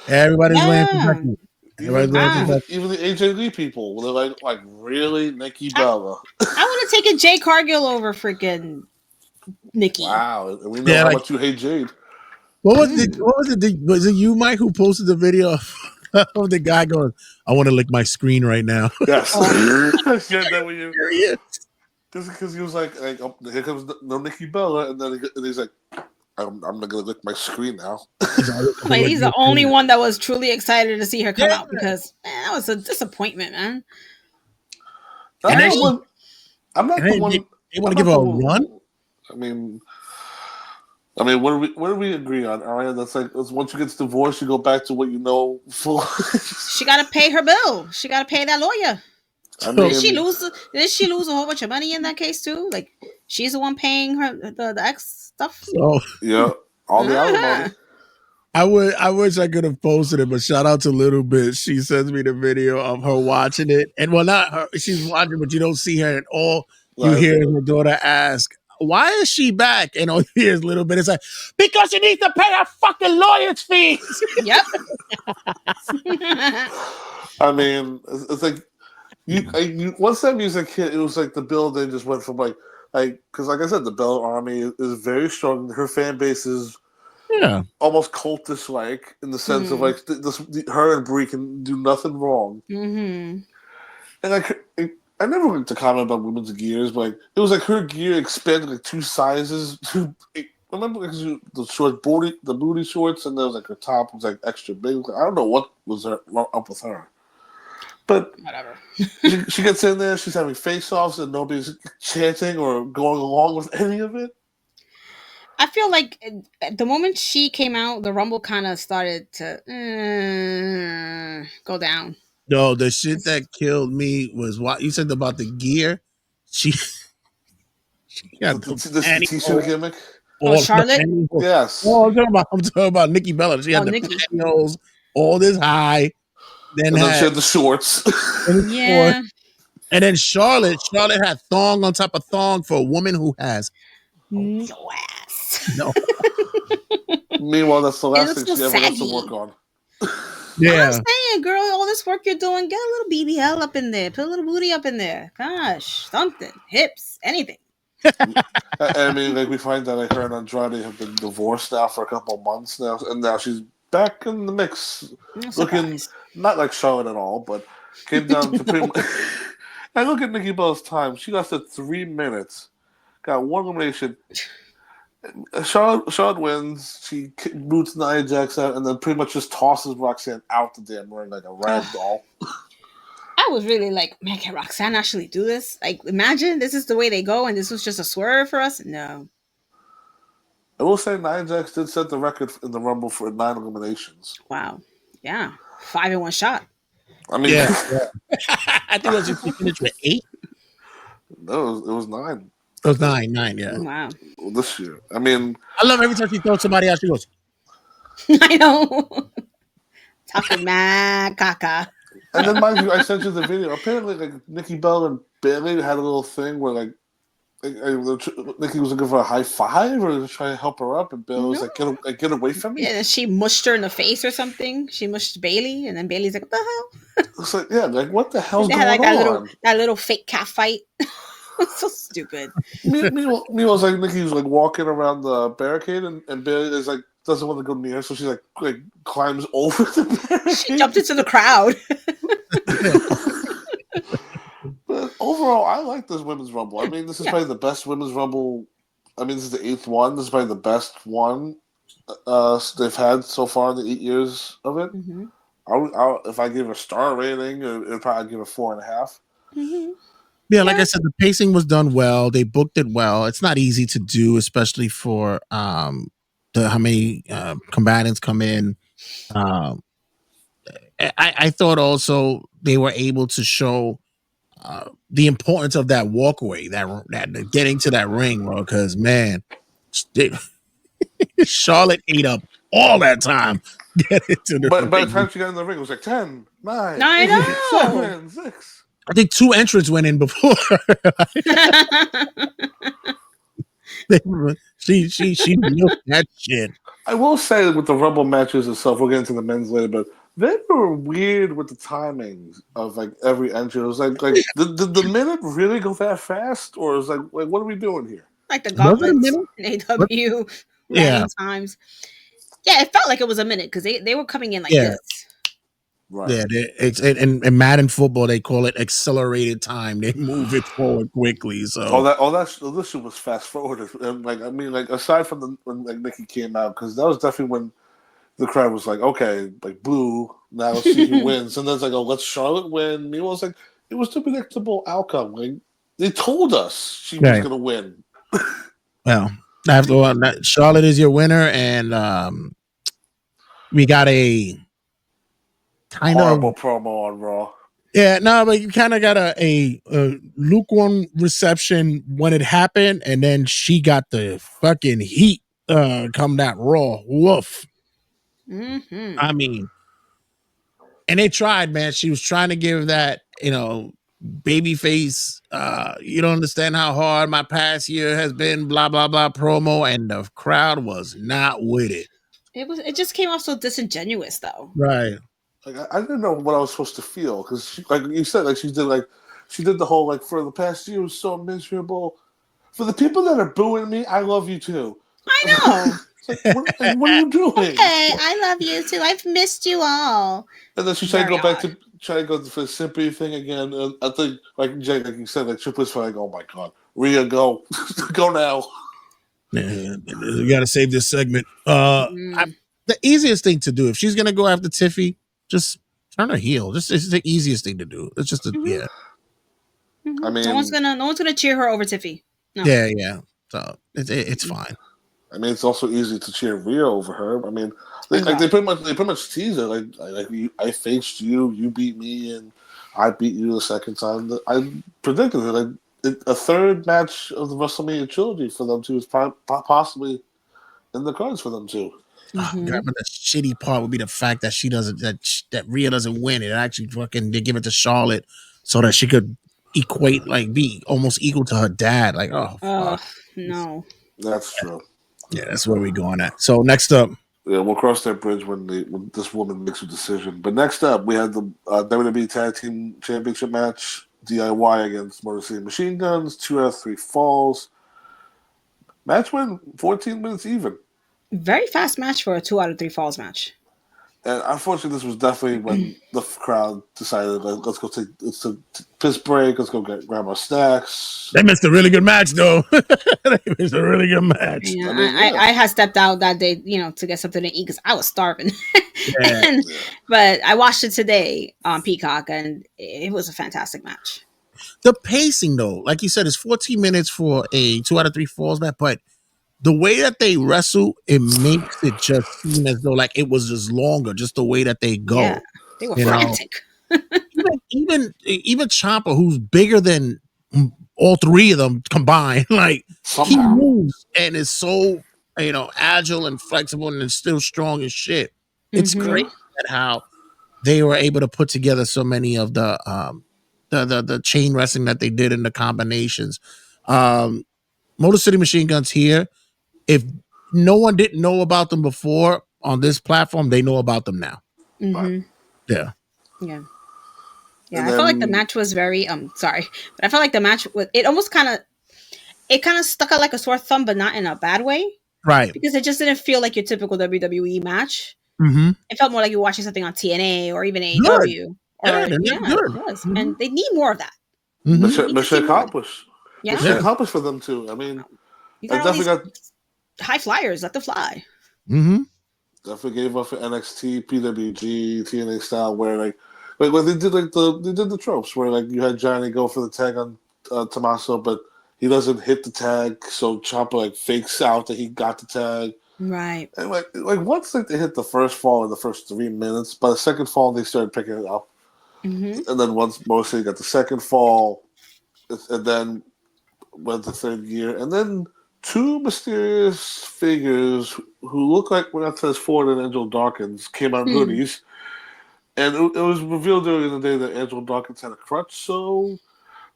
Everybody's waiting for Yeah. Becky. Everybody's waiting for Becky. Even the AJ Lee people, they're like really, Nikki Bella? I would have taken Jay Cargill over freaking Nikki. Wow, and we know how much you hate Jade. What was it? Was it you, Mike, who posted the video of the guy going, "I want to lick my screen right now"? Yes, I shared that with you. Yeah. Just because he was like oh, here comes no Nikki Bella, and then he's like, I'm not gonna lick my screen now. Like, he's the only one that was truly excited to see her come out because that was a disappointment, man. I'm not the one. They want to give her a run. I mean, what do we agree on? All right, that's like once you get divorced, you go back to what you know full. She got to pay her bill. She got to pay that lawyer. I mean, Did she lose a whole bunch of money in that case too? Like, she's the one paying her the ex stuff. So yeah, all the alimony. I wish I could have posted it, but shout out to Little Bit. She sends me the video of her watching it, and well, not her. She's watching, but you don't see her at all. You hear her daughter ask, "Why is she back?" And all you hear is Little Bit. It's like, because she needs to pay her fucking lawyer's fees. Yep. I mean, it's like once that music hit, it was like the building just went from like because like I said, the Bella Army is very strong. Her fan base is almost cultish like in the sense of like her and Brie can do nothing wrong. Mm-hmm. And like I never went to comment about women's gears, but like, it was like her gear expanded like 2 sizes. Remember like, the short booty, the booty shorts, and there was like her top was like extra big. I don't know what was up with her. But Whatever. she gets in there, she's having face-offs, and nobody's chanting or going along with any of it. I feel like the moment she came out, the Rumble kind of started to go down. No, the shit that killed me was what you said about the gear. She, she got the The t-shirt pantyhose, gimmick. Oh, all the Charlotte. pantyhose. Yes. Oh, I'm talking about Nikki Bella. She Oh, had the Nikki. pantyhose all this high, then And then she had had the shorts. Yeah. and then Charlotte had thong on top of thong for a woman who has No ass. no. Meanwhile, that's the It last looks thing so she ever has to saggy. work on. I'm Yeah, saying, girl, all this work you're doing, get a little BBL up in there, put a little booty up in there. Gosh, something, hips, anything. I mean, like we find that like her and Andrade have been divorced now for a couple of months now, and now she's back in the mix, No looking surprise. not like Charlotte at all, but came down to pretty much. And look at Nikki Bella's time; she lasted 3 minutes, got one elimination. Charlotte wins. She boots Nia Jax out, and then pretty much just tosses Roxanne out the damn ring like a rag doll. I was really like, man, can Roxanne actually do this? Like, imagine this is the way they go, and this was just a swerve for us. No. I will say Nia Jax did set the record in the Rumble for 9 eliminations. Wow. Yeah. 5 in one shot. I mean, yeah. I think it was she finished with 8. no, it was 9. It was 9, 9. Yeah, Wow. This year. I mean, I love every time she throws somebody out. She goes, I know. Talking mad caca. and then mind you, I sent you the video. Apparently, like Nikki Bella and Bailey had a little thing where Nikki was looking for a high five or was trying to help her up, and Bailey was like, "Get away from me!" Yeah, and she mushed her in the face or something. She mushed Bailey, and then Bailey's like, "What the hell?" It's like, yeah, like what the hell's They going had like on? that little fake cat fight. So stupid. Meanwhile, it's like Nikki's like walking around the barricade, and Bailey is like doesn't want to go near, so she like climbs over the barricade. She jumped into the crowd. But overall, I like this women's rumble. I mean, this is probably the best women's rumble. I mean, this is the 8th one. This is probably the best one they've had so far in the 8 years of it. Mm-hmm. If I give a star rating, it'd probably give a 4.5. Mm-hmm. yeah, like I said, the pacing was done well. They booked it well. It's not easy to do, especially for how many combatants come in. Um, I thought also they were able to show the importance of that walkway, that getting to that ring, bro. Because man, Charlotte ate up all that time getting to the But by the ring. time she got in the ring, it was like 10, 9, I 8, know. 7, 6. I think 2 entrants went in before. she milked that shit. I will say with the Rumble matches itself, we'll get into the men's later, but they were weird with the timings of like every entry. It was like did the minute really go that fast, or is like what are we doing here? Like the Was it a gauntlets minute? in AW Yeah. random times. Yeah, it felt like it was a minute because they were coming in like Yeah. this. Right. Yeah, in Madden football they call it accelerated time. They move it forward quickly. So This shit was fast forwarded. And like I mean, like aside from when like Nikki came out, because that was definitely when the crowd was like, okay, like boo, now let's see who wins. And then it's like, oh, let's Charlotte win. Meanwhile, it's like it was the predictable outcome. Like they told us she was gonna win. well, after all, Charlotte is your winner, and we got a kind Horrible of promo on Raw. yeah, no, but you kind of got a lukewarm reception when it happened, and then she got the fucking heat come that Raw. Woof. Mm-hmm. I mean, and they tried, man. She was trying to give that, baby face. You don't understand how hard my past year has been, blah, blah, blah promo, and the crowd was not with it. It just came off so disingenuous though. Right. Like I didn't know what I was supposed to feel because, like you said, like she did the whole like for the past year was so miserable. For the people that are booing me, I love you too. I know. It's like, what are you doing? Okay, I love you too. I've missed you all. And then she tried to go Very back to try to go for the sympathy thing again. And I think, like Jay, like you said, like Triple H was like, oh my god, Rhea, go, go now. Yeah, we got to save this segment. The easiest thing to do if she's gonna go after Tiffy, just Turn her heel. This is the easiest thing to do. It's just a Hmm. yeah, Hmm. I mean, No one's gonna cheer her over Tiffy. No. yeah. So it's Mm-mm. fine. it's also easy to cheer Rhea over her. I mean, Oh God. they pretty much tease it like I faced you, you beat me, and I beat you the second time. I predicted it. A third match of the WrestleMania trilogy for them two is possibly in the cards for them too. Oh, God, Hmm. but the shitty part would be the fact that she doesn't that Rhea doesn't win. It actually fucking they give it to Charlotte so that she could equate like be almost equal to her dad. Like, oh Oh fuck. no. That's true. Yeah, that's where we going at. So next up, Yeah, we'll cross that bridge when this woman makes a decision. But next up, we had the WWE Tag Team Championship match: DIY against Motor City Machine Guns. 2 out of 3 falls. Match went 14 minutes even. Very fast match for a 2 out of 3 falls match. And unfortunately, this was definitely when the crowd decided, let's go it's a piss break. Let's go grab our snacks. they missed a really good match though. They missed a really good match. Yeah, I mean, yeah, I had stepped out that day, to get something to eat because I was starving. Yeah. and yeah. but I watched it today on Peacock, and it was a fantastic match. The pacing though, like you said, is 14 minutes for a 2 out of 3 falls match, but the way that they wrestle, it makes it just seem as though like it was just longer, just the way that they Yeah, go. they were You know, frantic. even Ciampa, who's bigger than all three of them combined, like he Somehow, moves and is so agile and flexible and is still strong as shit. It's Hmm. crazy at how they were able to put together so many of the chain wrestling that they did in the combinations. Um, Motor City Machine Guns here. If no one didn't know about them before on this platform, they know about them now. right? Hmm. Yeah. Yeah. Yeah, And I felt like the then match was very sorry, but I felt like the match was it almost kind of stuck out like a sore thumb, but not in a bad way Right. because it just didn't feel like your typical WWE match. Mm-hmm. It felt more like you're watching something on TNA or even Good. AEW. Yeah, Or they look yeah, it good. was, Mm-hmm. and they need more of that. Mm-hmm. We need to see mission more. accomplished. Yeah, Mission Yeah. accomplished for them too. I mean, you I got all these definitely got high flyers. Let them fly. Mm-hmm. definitely gave up for NXT, PWG, TNA style, where like when they did the tropes where like you had Johnny go for the tag on Tommaso, but he doesn't hit the tag, so Ciampa like fakes out that he got the tag. Right. And like once like they hit the first fall in the first 3 minutes, by the second fall they started picking it up, Mm-hmm. and then once mostly got the second fall, and then went the third gear, and then two mysterious figures who look like Montez Ford and Angel Dawkins came out in Hmm. hoodies, and it was revealed during the day that Angel Dawkins had a crutch, so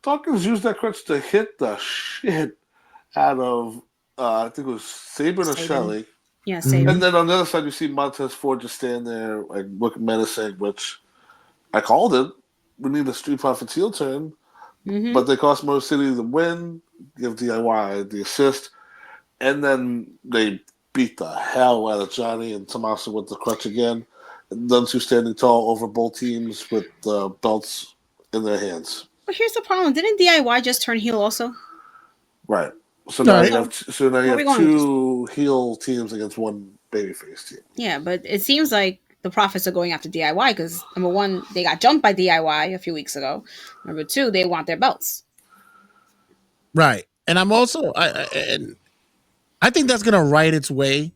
Dawkins used that crutch to hit the shit out of I think it was Saban or Saban. Shelley. Yeah, Mm-hmm. And Saban. then on the other side, you see Montez Ford just stand there, like looking menacing, which I called it. We need a Street Profits heel turn, Mm-hmm. but they cost Motor City the win, give DIY the assist, and then they beat the hell out of Johnny and Tommaso with the crutch again. And them two standing tall over both teams with belts in their hands. But here's the problem: didn't DIY just turn heel also? Right. So All now right. you So have where are we going with this? two heel teams against one babyface team. Yeah, but it seems like the profits are going after DIY because number one, they got jumped by DIY a few weeks ago. Number two, they want their belts. Right. And I'm also and I think that's gonna write its way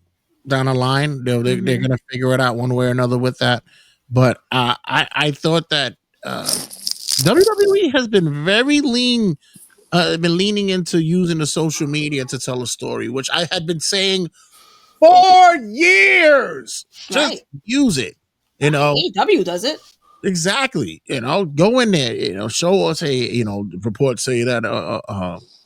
down the line. They're Mm-hmm. gonna figure it out one way or another with that. But I thought that WWE has been very lean been leaning into using the social media to tell a story, which I had been saying for years. Just Right. use it, you know. AEW does it. Exactly. Go in there, show us reports say that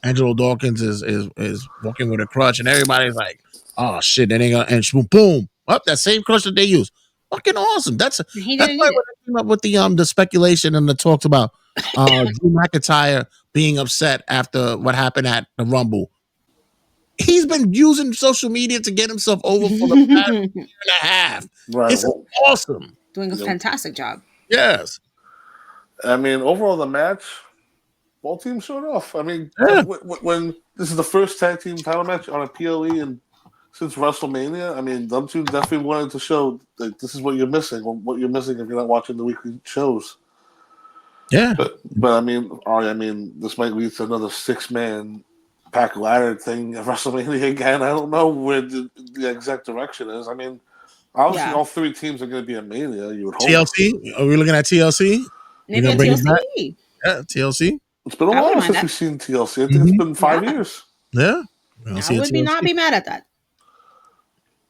Angelo Dawkins is walking with a crutch, and everybody's like, oh shit, then they gonna and boom, up that same crutch that they use. Fucking awesome. That's And he that's didn't why need when it. I came up with the speculation and the talks about Drew McIntyre being upset after what happened at the Rumble. He's been using social media to get himself over for the past Doing year and a half. Right. It's Well, awesome. a you know, fantastic job. Yes. I mean, overall, the match, both teams showed off. I mean, Yeah. when this is the first tag team title match on a PLE in since WrestleMania. I mean, them two definitely wanted to show that this is what you're missing, or what you're missing if you're not watching the weekly shows. Yeah. But I mean, this might lead to another 6-man pack ladder thing at WrestleMania again. I don't know where the exact direction is. I mean, obviously, Yeah. all 3 teams are going to be at Mania. You would hope. TLC? Are we looking at TLC? We're Maybe gonna a bring it back. TLC. Yeah, TLC. It's been a I wouldn't while mind since that. we've seen TLC. I think it's Mhm. been 5 Yeah. years. Yeah. We're gonna I see a would not TLC. be mad at that.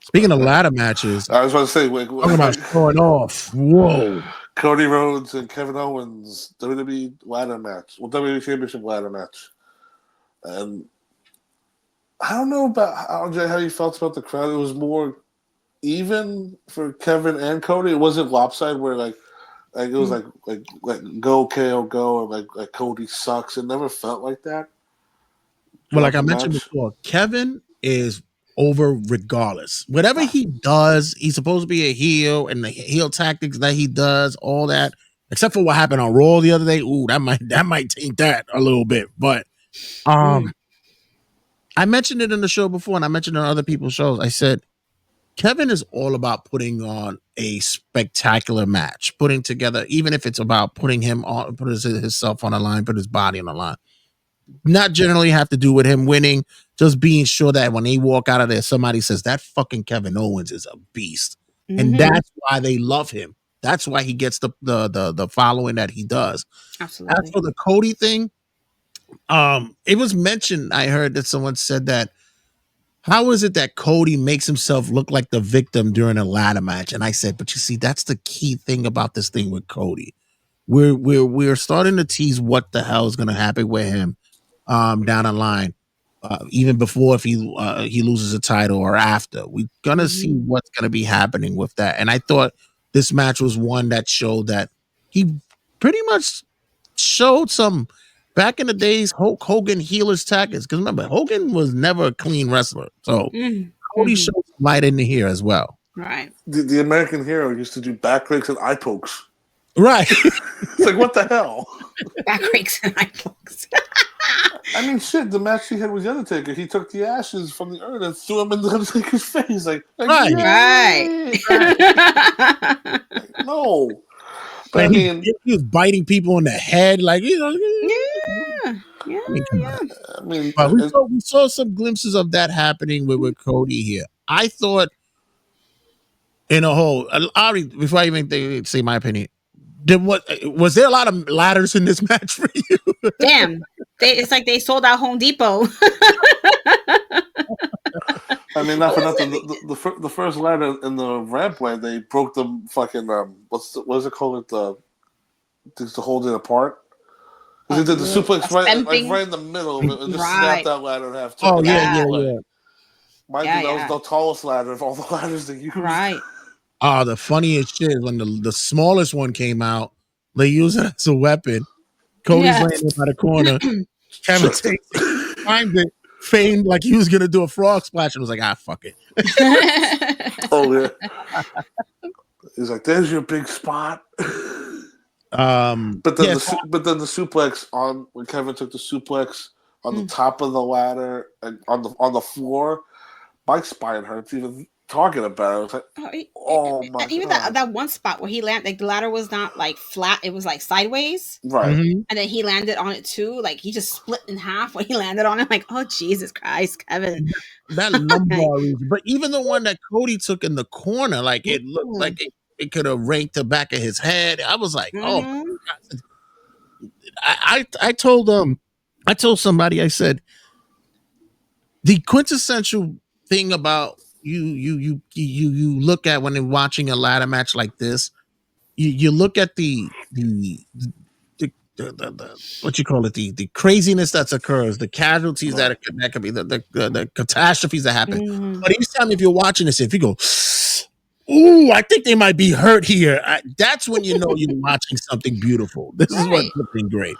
Speaking of ladder matches, I was about to say, talking about showing off. Whoa. Cody Rhodes and Kevin Owens WWE ladder match, well, WWE Championship ladder match, and I don't know about how you felt about the crowd. It was more even for Kevin and Cody. It wasn't lopsided where like it was like go KO go, or like Cody sucks. It never felt like that. Well, like I throughout the mentioned match. before, Kevin is over regardless. Whatever he does, he's supposed to be a heel, and the heel tactics that he does, all that, except for what happened on Raw the other day. Ooh, that might taint that a little bit. But I mentioned it in the show before, and I mentioned it on other people's shows. I said Kevin is all about putting on a spectacular match, putting together, even if it's about putting him on, put himself on the line, put his body on the line. Not generally have to do with him winning, just being sure that when they walk out of there, somebody says that fucking Kevin Owens is a beast, and that's why they love him. That's why he gets the following that he does. As Absolutely. for the Cody thing, it was mentioned. I heard that someone said that. How is it that Cody makes himself look like the victim during a ladder match? And I said, but you see, that's the key thing about this thing with Cody. We're starting to tease what the hell is going to happen with him down the line, even before if he loses a title or after. We're gonna see what's gonna be happening with that. And I thought this match was one that showed that he pretty much showed some back in the days Hulk Hogan healers tactics. Because remember, Hogan was never a clean wrestler, so Cody showed some light in here as well. Right. The American Hero used to do back breaks and eye pokes. Right. It's like, what the hell? Back rakes and eye pokes. I mean, shit, the match he had with The Undertaker, he took the ashes from the urn and threw them in The Undertaker's face. Like Right. yay! Right. No. But And I mean, he was biting people in the head, like, you know. Yeah. I mean, come on. I mean, But we saw some glimpses of that happening with Cody here. I thought, in a whole, Ari, before I even say my opinion, was there a lot of ladders in this match for you? Damn. It's like they sold out Home Depot. I mean, not for nothing. The first ladder in the rampway, they broke the fucking what is it called? To hold it apart. Because they did the suplex right in the middle of it and just snapped that ladder in half. Oh yeah. Mind you, that was the tallest ladder of all the ladders they used. Right. The funniest shit is when the smallest one came out, they use it as a weapon. Cody's laying there by the corner. Kevin takes it, timed it, feigned like he was gonna do a frog splash, and was like, fuck it. Oh yeah. He's like, "There's your big spot." But then the suplex on when Kevin took the suplex on the top of the ladder and on the floor, my spine hurts even talking about it. I was like, oh my god! Even that one spot where he landed, like the ladder was not like flat; it was like sideways, right? And then he landed on it too. Like he just split in half when he landed on it. Like, oh Jesus Christ, Kevin! That lumbar region, but even the one that Cody took in the corner, like it looked like it could have raked the back of his head. I was like, oh my god! I told somebody, I said, the quintessential thing about you look at when you're watching a ladder match like this, you look at the what you call it, the craziness that occurs, the casualties that could be the catastrophes that happen. But each time if you're watching this, if you go, ooh, I think they might be hurt here, that's when you know you're watching something beautiful. This is what's looking great.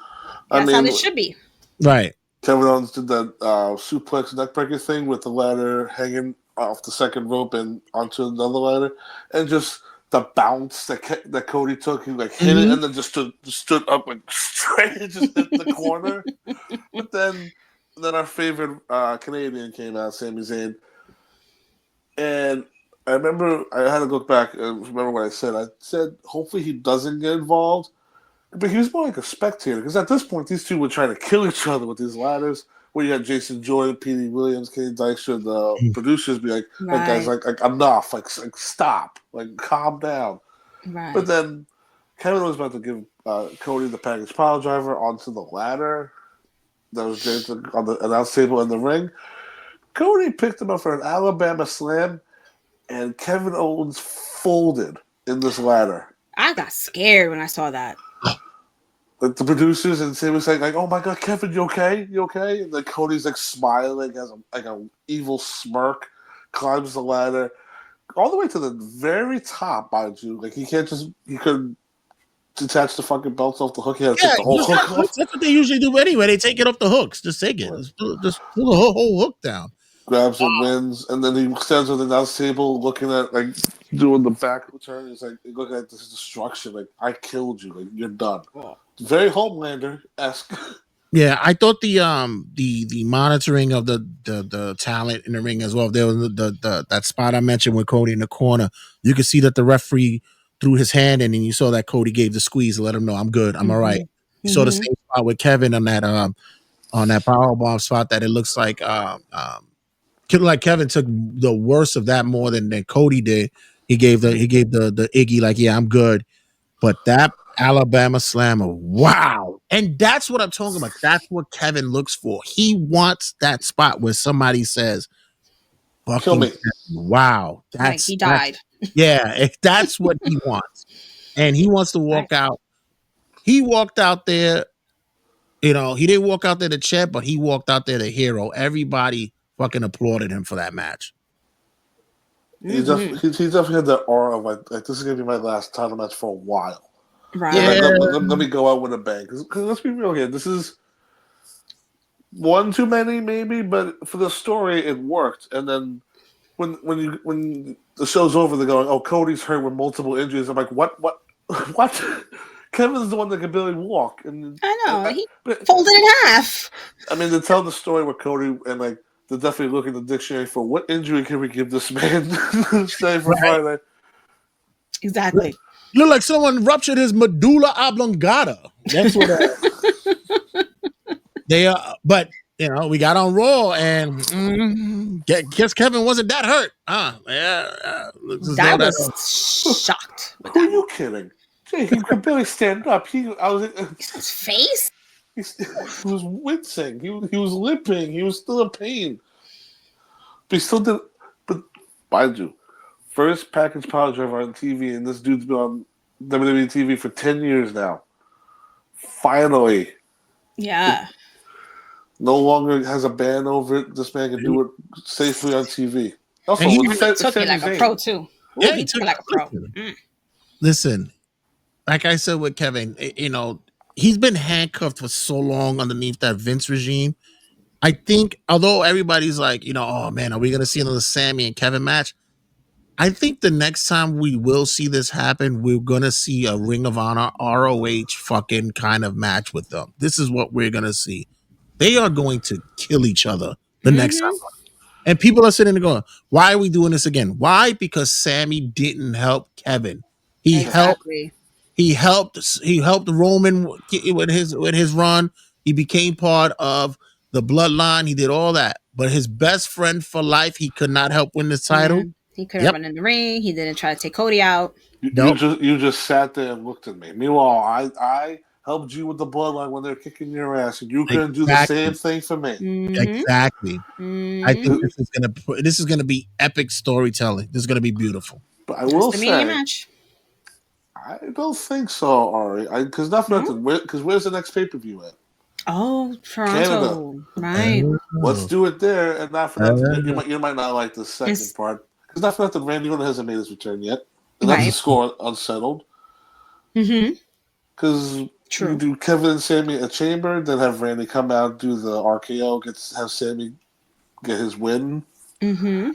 That's how it should be. Right. Kevin Owens did that suplex neckbreaker thing with the ladder hanging off the second rope and onto another ladder, and just the bounce that Cody took, he like hit it and then just stood up and straight and just hit the corner. But then our favorite Canadian came out, Sami Zayn. I remember I had to look back and remember what I said. I said hopefully he doesn't get involved, but he was more like a spectator because at this point these two were trying to kill each other with these ladders. Where you had Jason Jordan, Petey Williams, Kenny Dykstra, the producers be like guys, Right. like enough, like stop, like calm down. But Right. then Kevin was about to give Cody the package pile driver onto the ladder that was draped on the announce table in the ring. Cody picked him up for an Alabama slam, and Kevin Owens folded in this ladder. I got scared when I saw that. Like the producers and Sam was saying, like, "Oh my God, Kevin, you okay? You okay?" And then Cody's like smiling, has a evil smirk, climbs the ladder all the way to the very top, mind you. Like he could detach the fucking belts off the hook. He had to Yeah, take the whole just got hook hooks. off. That's what they usually do anyway. They take it off the hooks. Just take it. Just pull the whole hook down. Grabs and wins, and then he stands on the announce table, looking at like doing the back turn. He's like looking at this destruction. Like I killed you. Like you're done. Very Homelander esque. Yeah, I thought the monitoring of the talent in the ring as well. There was that spot I mentioned with Cody in the corner. You could see that the referee threw his hand in, and you saw that Cody gave the squeeze to let him know I'm good, I'm all right. Mhm. You saw the Mhm. same spot with Kevin on that power bomb spot that it looks like Kevin took the worst of that more than Cody did. He gave the Iggy like, yeah, I'm good. But that Alabama slammer, wow. And that's what I'm talking about. That's what Kevin looks for. He wants that spot where somebody says, Kill fucking me. Kevin, wow. Like he died. Yeah, if that's what he wants. And he wants to Right. walk out. He walked out there, he didn't walk out there to chat, but he walked out there the hero. Everybody fucking applauded him for that match. Mhm. He definitely had that aura of like this is gonna be my last title match for a while. Let, Right. Yeah, let me go out with a bang. Because let's be real here. This is one too many, maybe, but for the story, it worked. And then when the show's over, they're going, "Oh, Cody's hurt with multiple injuries." I'm like, "What? What?" Kevin's the one that can barely walk, and I know. He but folded in half. I mean, to tell the story with Cody and like they're definitely looking at the dictionary for what injury can we give this man stay for right. Friday. Exactly. Look like someone ruptured his medulla oblongata. That's what they are. But we got on Raw, and guess Kevin wasn't that hurt. Yeah, looks as though I that. was shocked with Who are that you one. kidding? Jay, he could barely stand up. His face. He was wincing. He was limping. He was still in pain. But he still did. But mind you, first package power driver on TV, and this dude's been on WWE TV for 10 years now. Finally, Yeah. no longer has a ban over it. This man can do it safely on TV. And Also, he, with And he took it Sami like a pro Zayn. too. Ooh, yeah, he he took took. it like a pro. Listen, like I said with Kevin, he's been handcuffed for so long underneath that Vince regime. I think, although everybody's like, oh man, are we going to see another Sammy and Kevin match? I think the next time we will see this happen, we're going to see a Ring of Honor ROH fucking kind of match with them. This is what we're going to see. They are going to kill each other the next time. Mm-hmm. And people are sitting there going, why are we doing this again? Why? Because Sammy didn't help Kevin. He helped Exactly. he helped Roman with his run. He became part of the bloodline. He did all that. But his best friend for life, he could not help win this Yeah. title. He couldn't Yep. run in the ring. He didn't try to take Cody out. Nope. You just sat there and looked at me. Meanwhile, I helped you with the bloodline when they're kicking your ass, and you couldn't do the same Exactly. thing for me. Mm-hmm. Exactly. I think Mm-hmm. this is gonna be epic storytelling. This is gonna be beautiful. But I That's will the media say, match. I don't think so, Ari. Because No? nothing. Because where's the next pay per view at? Oh, Canada. Toronto. Right. Let's Oh, do it there, and not for nothing. uh, You might not like the second It's part because not for nothing. Randy Orton hasn't made his return yet, and that's the right. score unsettled. Mm-hmm. Because you True. do Kevin and Sammy a chamber, then have Randy come out do the RKO, have Sammy get his win, Mm-hmm.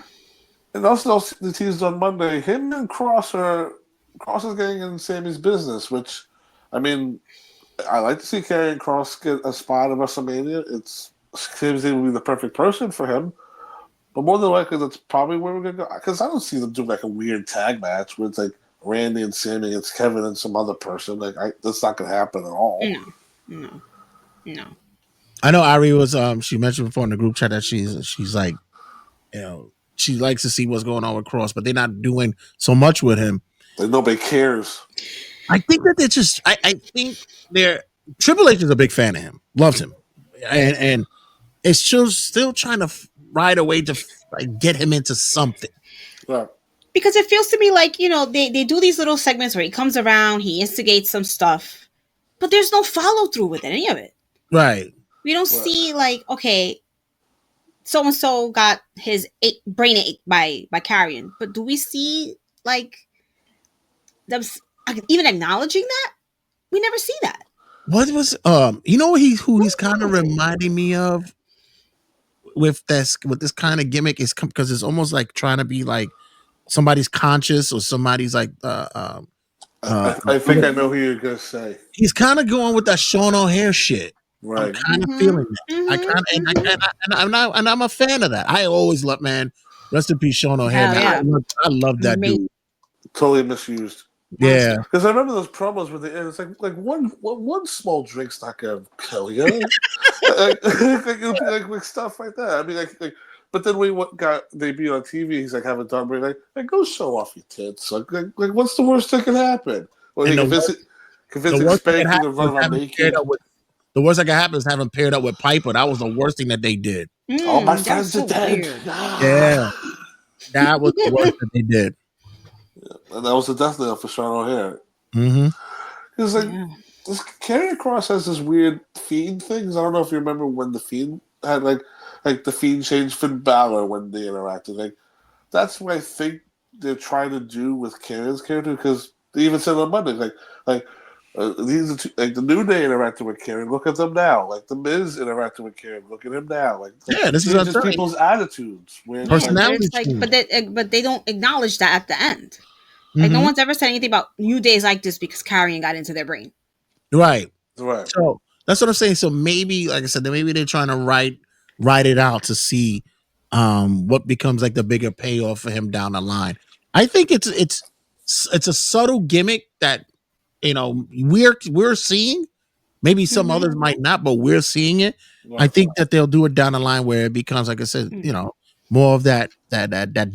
and also the teased on Monday. Him and Cross is getting in Sammy's business, which I mean I like to see Karrion Cross get a spot at WrestleMania. It seems he would be the perfect person for him. But more than likely, that's probably where we're gonna go. Because I don't see them doing like a weird tag match where it's like Randy and Sammy against Kevin and some other person. That's not gonna happen at all. No, no, no. I know Ari was she mentioned before in the group chat that she's like, she likes to see what's going on with Cross, but they're not doing so much with him. Like nobody cares. I think that they're just I think they're Triple H is a big fan of him, loves him, and it's just still trying to ride a way to like, get him into something. Right. Because it feels to me like, they do these little segments where he comes around, he instigates some stuff, but there's no follow through with any of it. Right. We don't see like, okay, so and so got his brain ate by Carrion, but do we see like them even acknowledging that? We never see that. What was you know who he's kind of reminding me of with this kind of gimmick is because it's almost like trying to be like somebody's conscious or somebody's like I think I know who you're gonna say. He's kind of going with that Sean O'Haire shit. Right. I'm kind of feeling that. And I'm a fan of that. I always love, man. Rest in peace, Sean O'Haire. Yeah. I love that dude. Totally misused. Yeah, because I remember those promos where it's like one small drink's not gonna kill you, like stuff like that. I mean, like but then we got debut on TV. He's like having Don Brady like go show off your tits. Like what's the worst that could happen? Well, he convinced Spanky to run around naked. The worst that could happen is having paired up with Piper. That was the worst thing that they did. All my friends are dead. Yeah, that was the worst that they did. And that was the death knell for Sean O'Haire. Mm-hmm. Because this Karrion Kross has this weird Fiend things. I don't know if you remember when the Fiend had like the Fiend changed Finn Balor when they interacted. Like that's what I think they're trying to do with Karrion's character. Because they even said on Monday, these are two, like the New Day interacted with Karrion. Look at them now. Like the Miz interacted with Karrion. Look at him now. Like this is just people's attitudes. Personality, but they don't acknowledge that at the end. Like no one's ever said anything about New Days like this because Karrion got into their brain. Right. So that's what I'm saying. So maybe, like I said, maybe they're trying to write it out to see what becomes like the bigger payoff for him down the line. I think it's a subtle gimmick that we're seeing. Maybe some others might not, but we're seeing it. Right. I think that they'll do it down the line where it becomes, like I said, more of that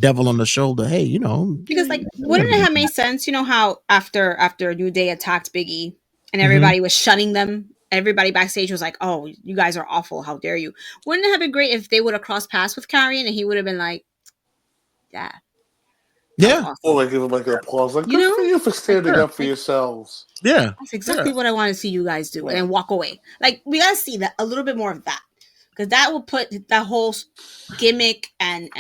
devil on the shoulder. Hey, because like wouldn't it have made sense? You know how after New Day attacked Big E and everybody was shunning them, everybody backstage was like, "Oh, you guys are awful! How dare you!" Wouldn't it have been great if they would have crossed paths with Karrion and he would have been like, "Yeah, awesome. Or like give him like an applause, like good for you for standing up for yourselves." Yeah, that's exactly what I want to see you guys do, and then walk away. Like we gotta see that a little bit more of that. Because that will put that whole gimmick and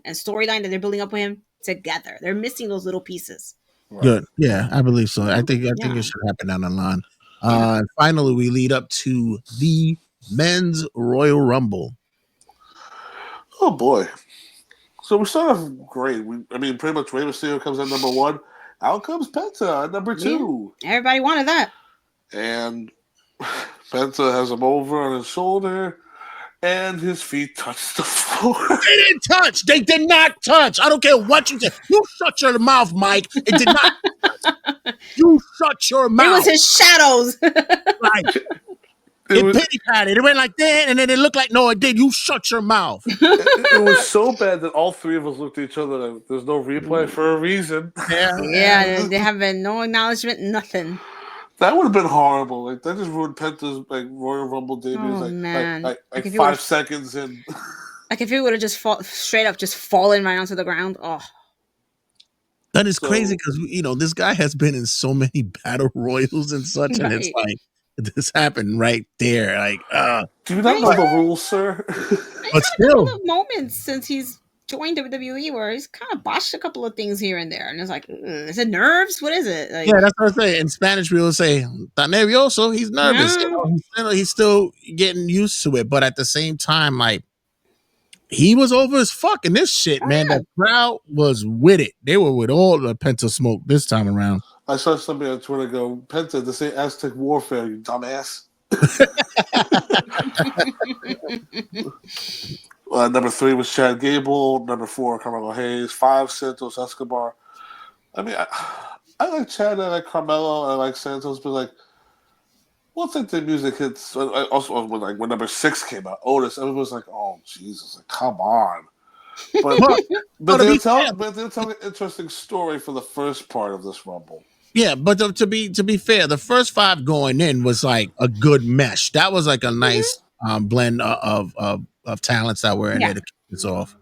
storyline that they're building up with him together. They're missing those little pieces. Good. Yeah, I believe so. I think it should happen down the line. Finally, we lead up to the men's Royal Rumble. Oh, boy. So we start off great. Pretty much Rey Mysterio comes at number 1. Out comes Penta at number 2. Yeah. Everybody wanted that. And Penta has him over on his shoulder. And his feet touched the floor. They didn't touch. They did not touch. I don't care what you say. You shut your mouth, Mike. It did not. You shut your mouth. It was his shadows. Right. It pity patted. It went like that, and then it looked like, no, it did. You shut your mouth. It was so bad that all three of us looked at each other like, there's no replay for a reason. Yeah, they have been no acknowledgement, nothing. That would have been horrible. Like that just ruined Penta's Royal Rumble debut. Oh, man. Like 5 seconds in. Like if it would have just straight up just fallen right onto the ground. Oh, that is crazy because this guy has been in so many battle royals and such, and it's like this happened right there. Like, do you not know the rules, sir? But still, the moments since he's joined WWE where he's kind of botched a couple of things here and there, and it's like, is it nerves? What is it? Like, yeah, that's what I say. In Spanish, we will say "Está nervioso." He's nervous. He's still getting used to it, but at the same time, like he was over as fuck in this shit, man. The crowd was with it. They were with all the Penta smoke this time around. I saw somebody on Twitter go, "Penta, this ain't Aztec warfare, you dumbass." Number 3 was Chad Gable. Number 4, Carmelo Hayes. 5, Santos Escobar. I mean, I like Chad, I like Carmelo, I like Santos, but like once like the music hits, also when number 6 came out, Otis, everyone was like, "Oh Jesus, like come on!" But Well, but to they're be fair, telling an interesting story for the first part of this Rumble. yeah, but to be fair, the first 5 going in was like a good mesh. That was like a nice blend of talents that were in Yeah. there to kick this off.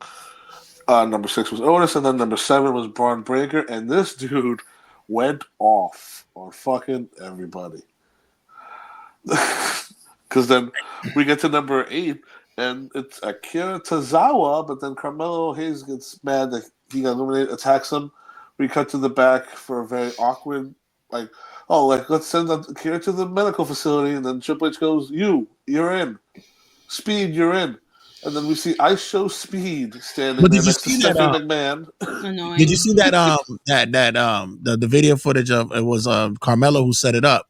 Number 6 was Otis, and then number 7 was Braun Breaker, and this dude went off on fucking everybody. Because then we get to number 8, and it's Akira Tozawa, but then Carmelo Hayes gets mad that he got eliminated, attacks him. We cut to the back for a very awkward, like, oh, like, let's send Akira to the medical facility, and then Triple H goes, you're in. Speed, you're in. And then we see Ice Show Speed standing But there did you next to see that? Stephanie McMahon. Annoying. Did you see that? The video footage of it was Carmelo who set it up.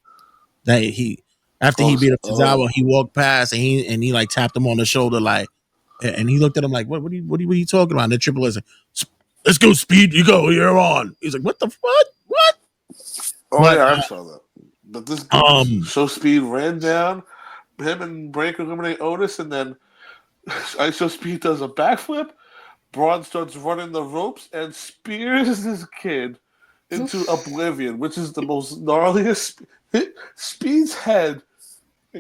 That he after he beat up Tozawa, he walked past and he like tapped him on the shoulder like, and he looked at him like, what are you talking about? And the Triple H, let's go, Speed, you go, you're on. He's like, what the fuck? What? Oh, But yeah, I saw that. But this Show Speed ran down. Him and Breaker eliminate Otis, and then Ice Show Speed does a backflip. Braun starts running the ropes and spears this kid into oblivion, which is the most gnarliest. Speed's head,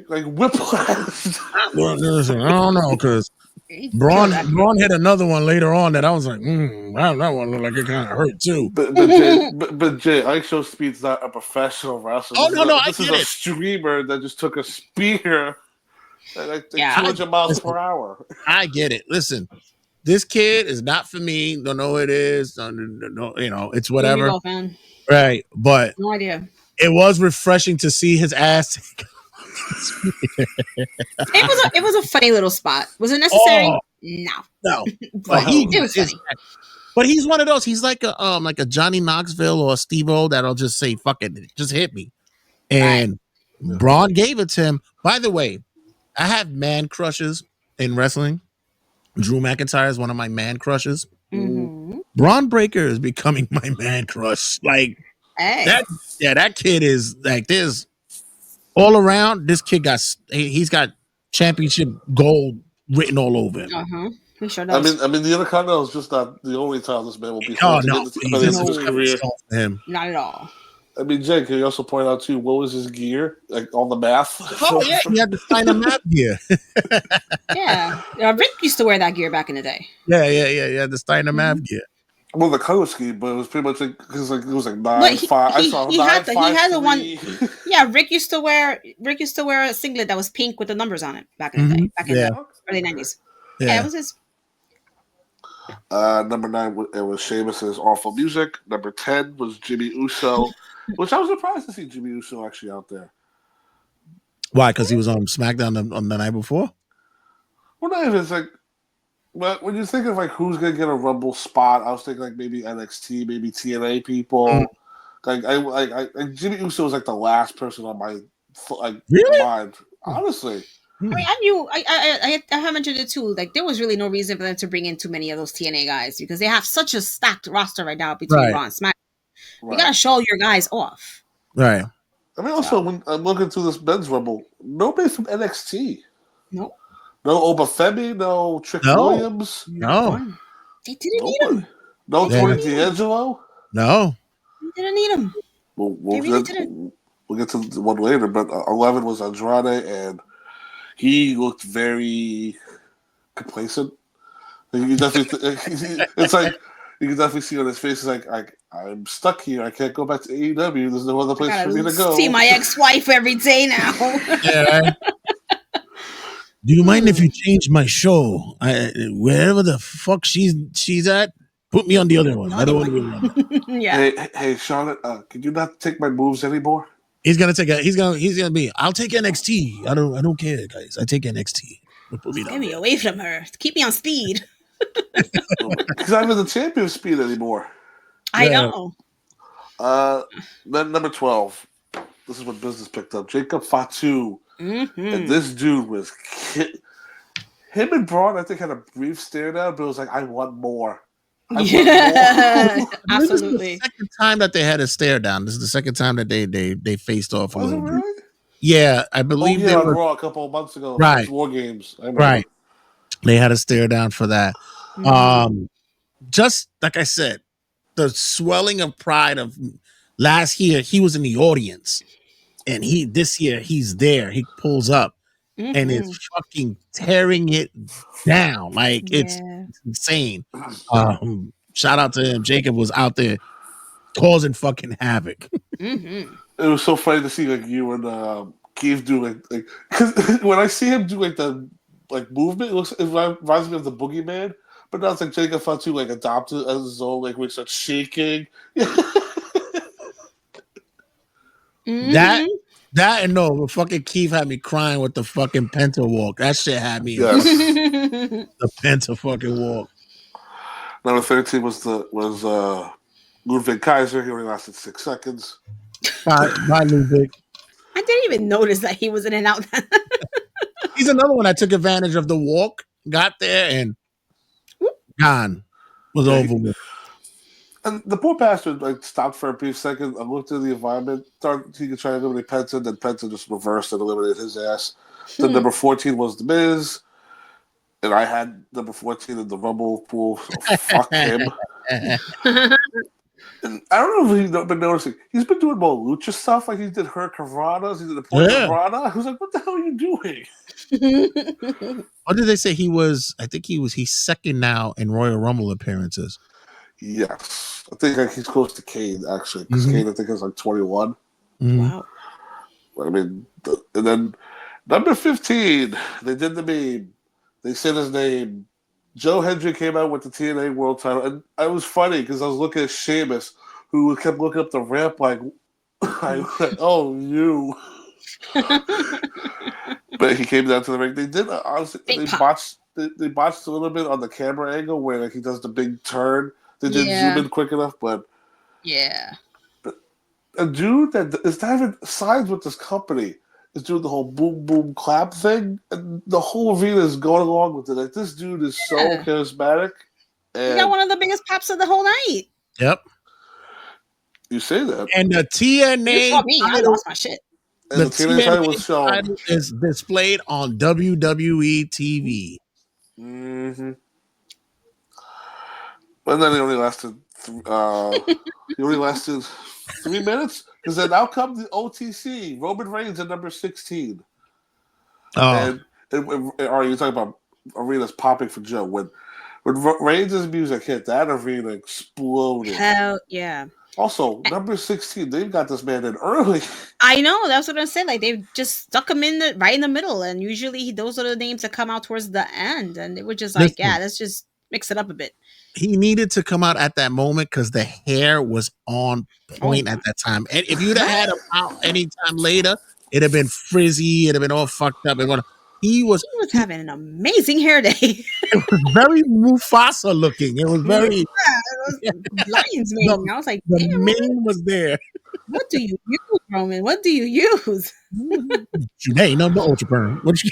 like whiplash. listen, I don't know because Braun hit another one later on that I was like, that one looked like it kind of hurt too. But Jay, Ice Show Speed's not a professional wrestler. Oh This is a streamer that just took a spear at like 200 miles per hour. I get it. Listen, this kid is not for me. Don't know who it is. No, it's whatever. Right. But no idea. It was refreshing to see his ass. It was a funny little spot. Was it necessary? No. But it was funny. But he's one of those. He's like a Johnny Knoxville or a Steve-O that'll just say, fuck it, just hit me. And Braun gave it to him. By the way, I have man crushes in wrestling. Drew McIntyre is one of my man crushes. Mm-hmm. Braun Breaker is becoming my man crush. Like that kid is like this all around. This kid he's got championship gold written all over him. Uh-huh. He sure does. I mean, the Intercontinental is just not the only time this man will be. Oh no, his career. Not at all. I mean, Jake, can you also point out too what was his gear like on the math? Oh yeah, he had the Steiner map gear. Yeah, Rick used to wear that gear back in the day. Yeah. He had the Steiner map gear. Well, the color scheme, but it was pretty much like because like it was like 9, 5. I saw 9, 5, he had the one. 3. Yeah, Rick used to wear a singlet that was pink with the numbers on it back in the day, back in the early 90s. Yeah, it was his. Number 9, it was Sheamus's Awful Music. Number 10 was Jimmy Uso, which I was surprised to see Jimmy Uso actually out there. Why? Because he was on SmackDown on the night before? Well, not even. It's like, but when you think of like who's gonna get a Rumble spot, I was thinking like maybe NXT, maybe TNA people. Like Jimmy Uso was like the last person on my mind. Honestly. I mean, I knew I have mentioned it too. Like, there was really no reason for them to bring in too many of those TNA guys because they have such a stacked roster right now between Raw and SmackDown. You gotta show your guys off. Right. I mean, also when I'm looking through this men's Rumble, nobody from NXT. Nope. No Obafemi, no Trick Williams. No. They didn't need him. No Tony D'Angelo. No. They didn't need him. We'll get to the one later, but 11 was Andrade, and he looked very complacent. You definitely, it's like you can definitely see on his face. It's like I'm stuck here. I can't go back to AEW. There's no other place for me to go. See my ex-wife every day now. Yeah. Do you mind if you change my show? Wherever the fuck she's at, put me on the other one. I don't want to be on. Yeah. Hey, Charlotte, can you not take my moves anymore? He's gonna be. I'll take NXT. I don't care, guys. I take NXT. Get me away from her. Keep me on speed. Because I'm in the champion of speed anymore. I know. Then number 12. This is what business picked up. Jacob Fatu. Mm-hmm. And this dude was Him and Braun, I think, had a brief stare down, but it was like, I want more. Yeah, This is the absolutely. second time that they had a stare down. This is the second time that they faced off a Was it little bit. really? Yeah, I Oh, believe yeah, they on were Raw a couple of months ago for right, War Games. I remember. right. They had a stare down for that. Mhm. Just like I said, the swelling of pride of last year, he was in the audience, and this year he's there. He pulls up and is Mhm. fucking tearing it down. Like Yeah. it's insane. Shout out to him. Jacob was out there causing fucking havoc. Mhm. It was so funny to see like you and Keith do like because when I see him do like the like movement, it reminds me of the Boogeyman. But now it's like Jacob Fatu like adopted as his own, like we start shaking. That Mhm. that and no, fucking Keith had me crying with the fucking Penta walk. That shit had me in Yes. the Penta fucking walk. Number 13 was Ludwig Kaiser. He only lasted 6 seconds. Bye, Ludwig. I didn't even notice that he was in and out. He's another one that took advantage of the walk, got there, and gone. Was Yeah, over with. and the poor bastard like stopped for a brief second. I looked at the environment, thought he could try to eliminate Penta, then Penta just reversed and eliminated his ass. Then number 14 was The Miz, and I had number 14 in the Rumble pool, so fuck him. And I don't know if you've been noticing, he's been doing more lucha stuff, like he did Hurricanranas, he did the Point Yeah. Rana. I was like, what the hell are you doing? What did they say he was? I think he's second now in Royal Rumble appearances. Yes. I think like, he's close to Kane, actually, because Mhm. Kane, I think, is like 21. Wow. I mean, and then number 15, they did the meme. They said his name. Joe Hendry came out with the TNA World Title, and I was funny because I was looking at Sheamus, who kept looking up the ramp like, "Oh, you." But he came down to the ring. They did honestly. Big They pop. botched. They botched a little bit on the camera angle where like he does the big turn. They didn't zoom Yeah. in quick enough, but Yeah. a dude that is not even signed with this company is doing the whole boom boom clap thing, and the whole arena is going along with it. Like this dude is so Yeah. charismatic, He got and one of the biggest pops of the whole night. Yep. you say that, And the You TNA saw me. I title, lost my shit. and the the TNA title was TNA shown. title is displayed on WWE TV. Mm-hmm. And then he only lasted. He only lasted 3 minutes because then out come the OTC Roman Reigns at number 16. Oh, Are you talking about arenas popping for Joe? When Reigns' music hit, that arena exploded. Hell yeah. Also, number 16, they've got this man in early. I know. That's what I'm saying. Like they've just stuck him in right in the middle, and usually those are the names that come out towards the end, and they were just like, listen, yeah, let's just mix it up a bit. he needed to come out at that moment because the hair was on Oh point at my. that time. And if you'd have had him out any time later, it'd have been frizzy, it'd have been all fucked up. He was He was having an amazing hair day. it was very Mufasa looking. It was very It was lion's mane. I was like, the damn, mane was there. what do you use, Roman? What do you use? There ain't nothing but ultra perm. What you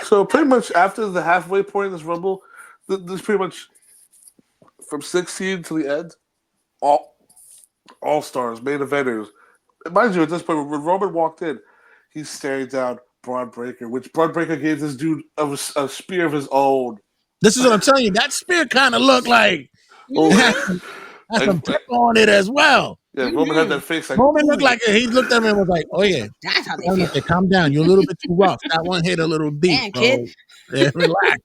So pretty much after the halfway point of this Rumble, this pretty much from 16 to the end, all stars, main eventers. Mind you, at this point, when Roman walked in, he's staring down Braun Breaker, which Braun Breaker gave this dude a spear of his own. This is what I'm telling you. That spear kind of looked like Oh, had some pep on it as well. yeah, Roman had that face like Roman looked ooh. like he looked at me and was like, "Oh yeah, That's how they feel. calm down. You're a little bit too rough. That one hit a little deep, Damn, bro. kid. Yeah, relax.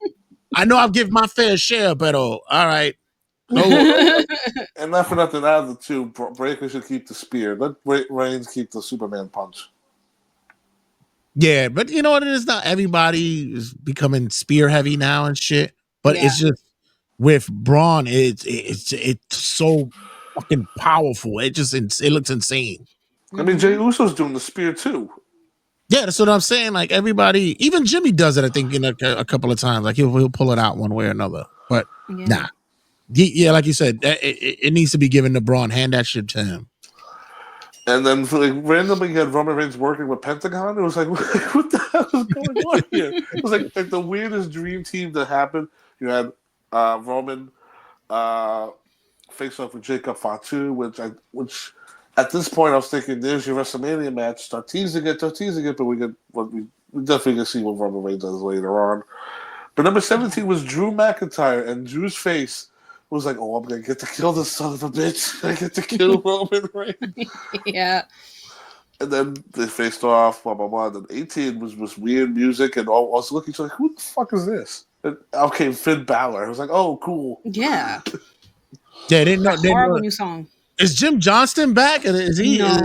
I know I've given my fair share, but all right. No, And not for nothing, out of the two, Breaker should keep the spear. Let Reigns keep the Superman punch. yeah, but you know what? It is not everybody is becoming spear heavy now and shit. But Yeah. it's just with Braun, it's so fucking powerful. It looks insane. I mean, Jey Uso's doing the spear too. Yeah, that's what I'm saying. Like everybody, even Jimmy does it. I think in a couple of times, like he'll pull it out one way or another. But Yeah. yeah, like you said, it needs to be given to Braun. Hand that shit to him. And then like randomly you had Roman Reigns working with Pentagon. It was like, what the hell is going on here? It was like the weirdest dream team that happened. You had Roman face off with Jacob Fatu, which at this point I was thinking there's your WrestleMania match. Start teasing it, but we definitely gonna see what Roman Reigns does later on. But number 17 was Drew McIntyre, and Drew's face was like, "Oh, I'm gonna get to kill this son of a bitch. I get to kill Roman Reigns." Yeah. And then they faced off, blah blah blah. And then 18 was weird music, and all I was looking to like, who the fuck is this? And out came Finn Balor. I was like, oh, cool. Yeah. Yeah, A horrible new song. Is Jim Johnston back? Is he? No.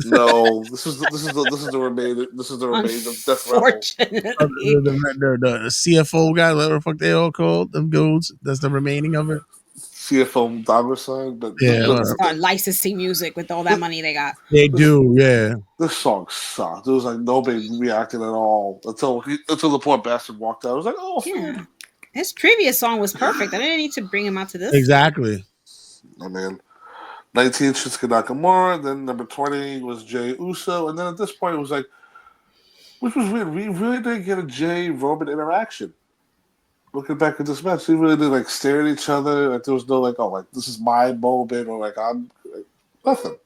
No, this is the remains of Death Rebel. Unfortunately. The CFO guy, whatever the fuck they all called them dudes. That's the remaining of it. CFO dollar sign, but Yeah, Start licensing music with all that money they got. they do. Yeah, this song sucked. There was like nobody reacting at all until the poor bastard walked out. I was like, oh, Yeah. His previous song was perfect. I didn't need to bring him out to this. exactly. oh man. 19 Shinsuke Nakamura. Then number 20 was Jey Uso, and then at this point it was like, which was weird. We really didn't get a Jey Roman interaction. Looking back at this match, we really did like stare at each other. Like there was no like, oh, like this is my moment, or like I'm like, nothing.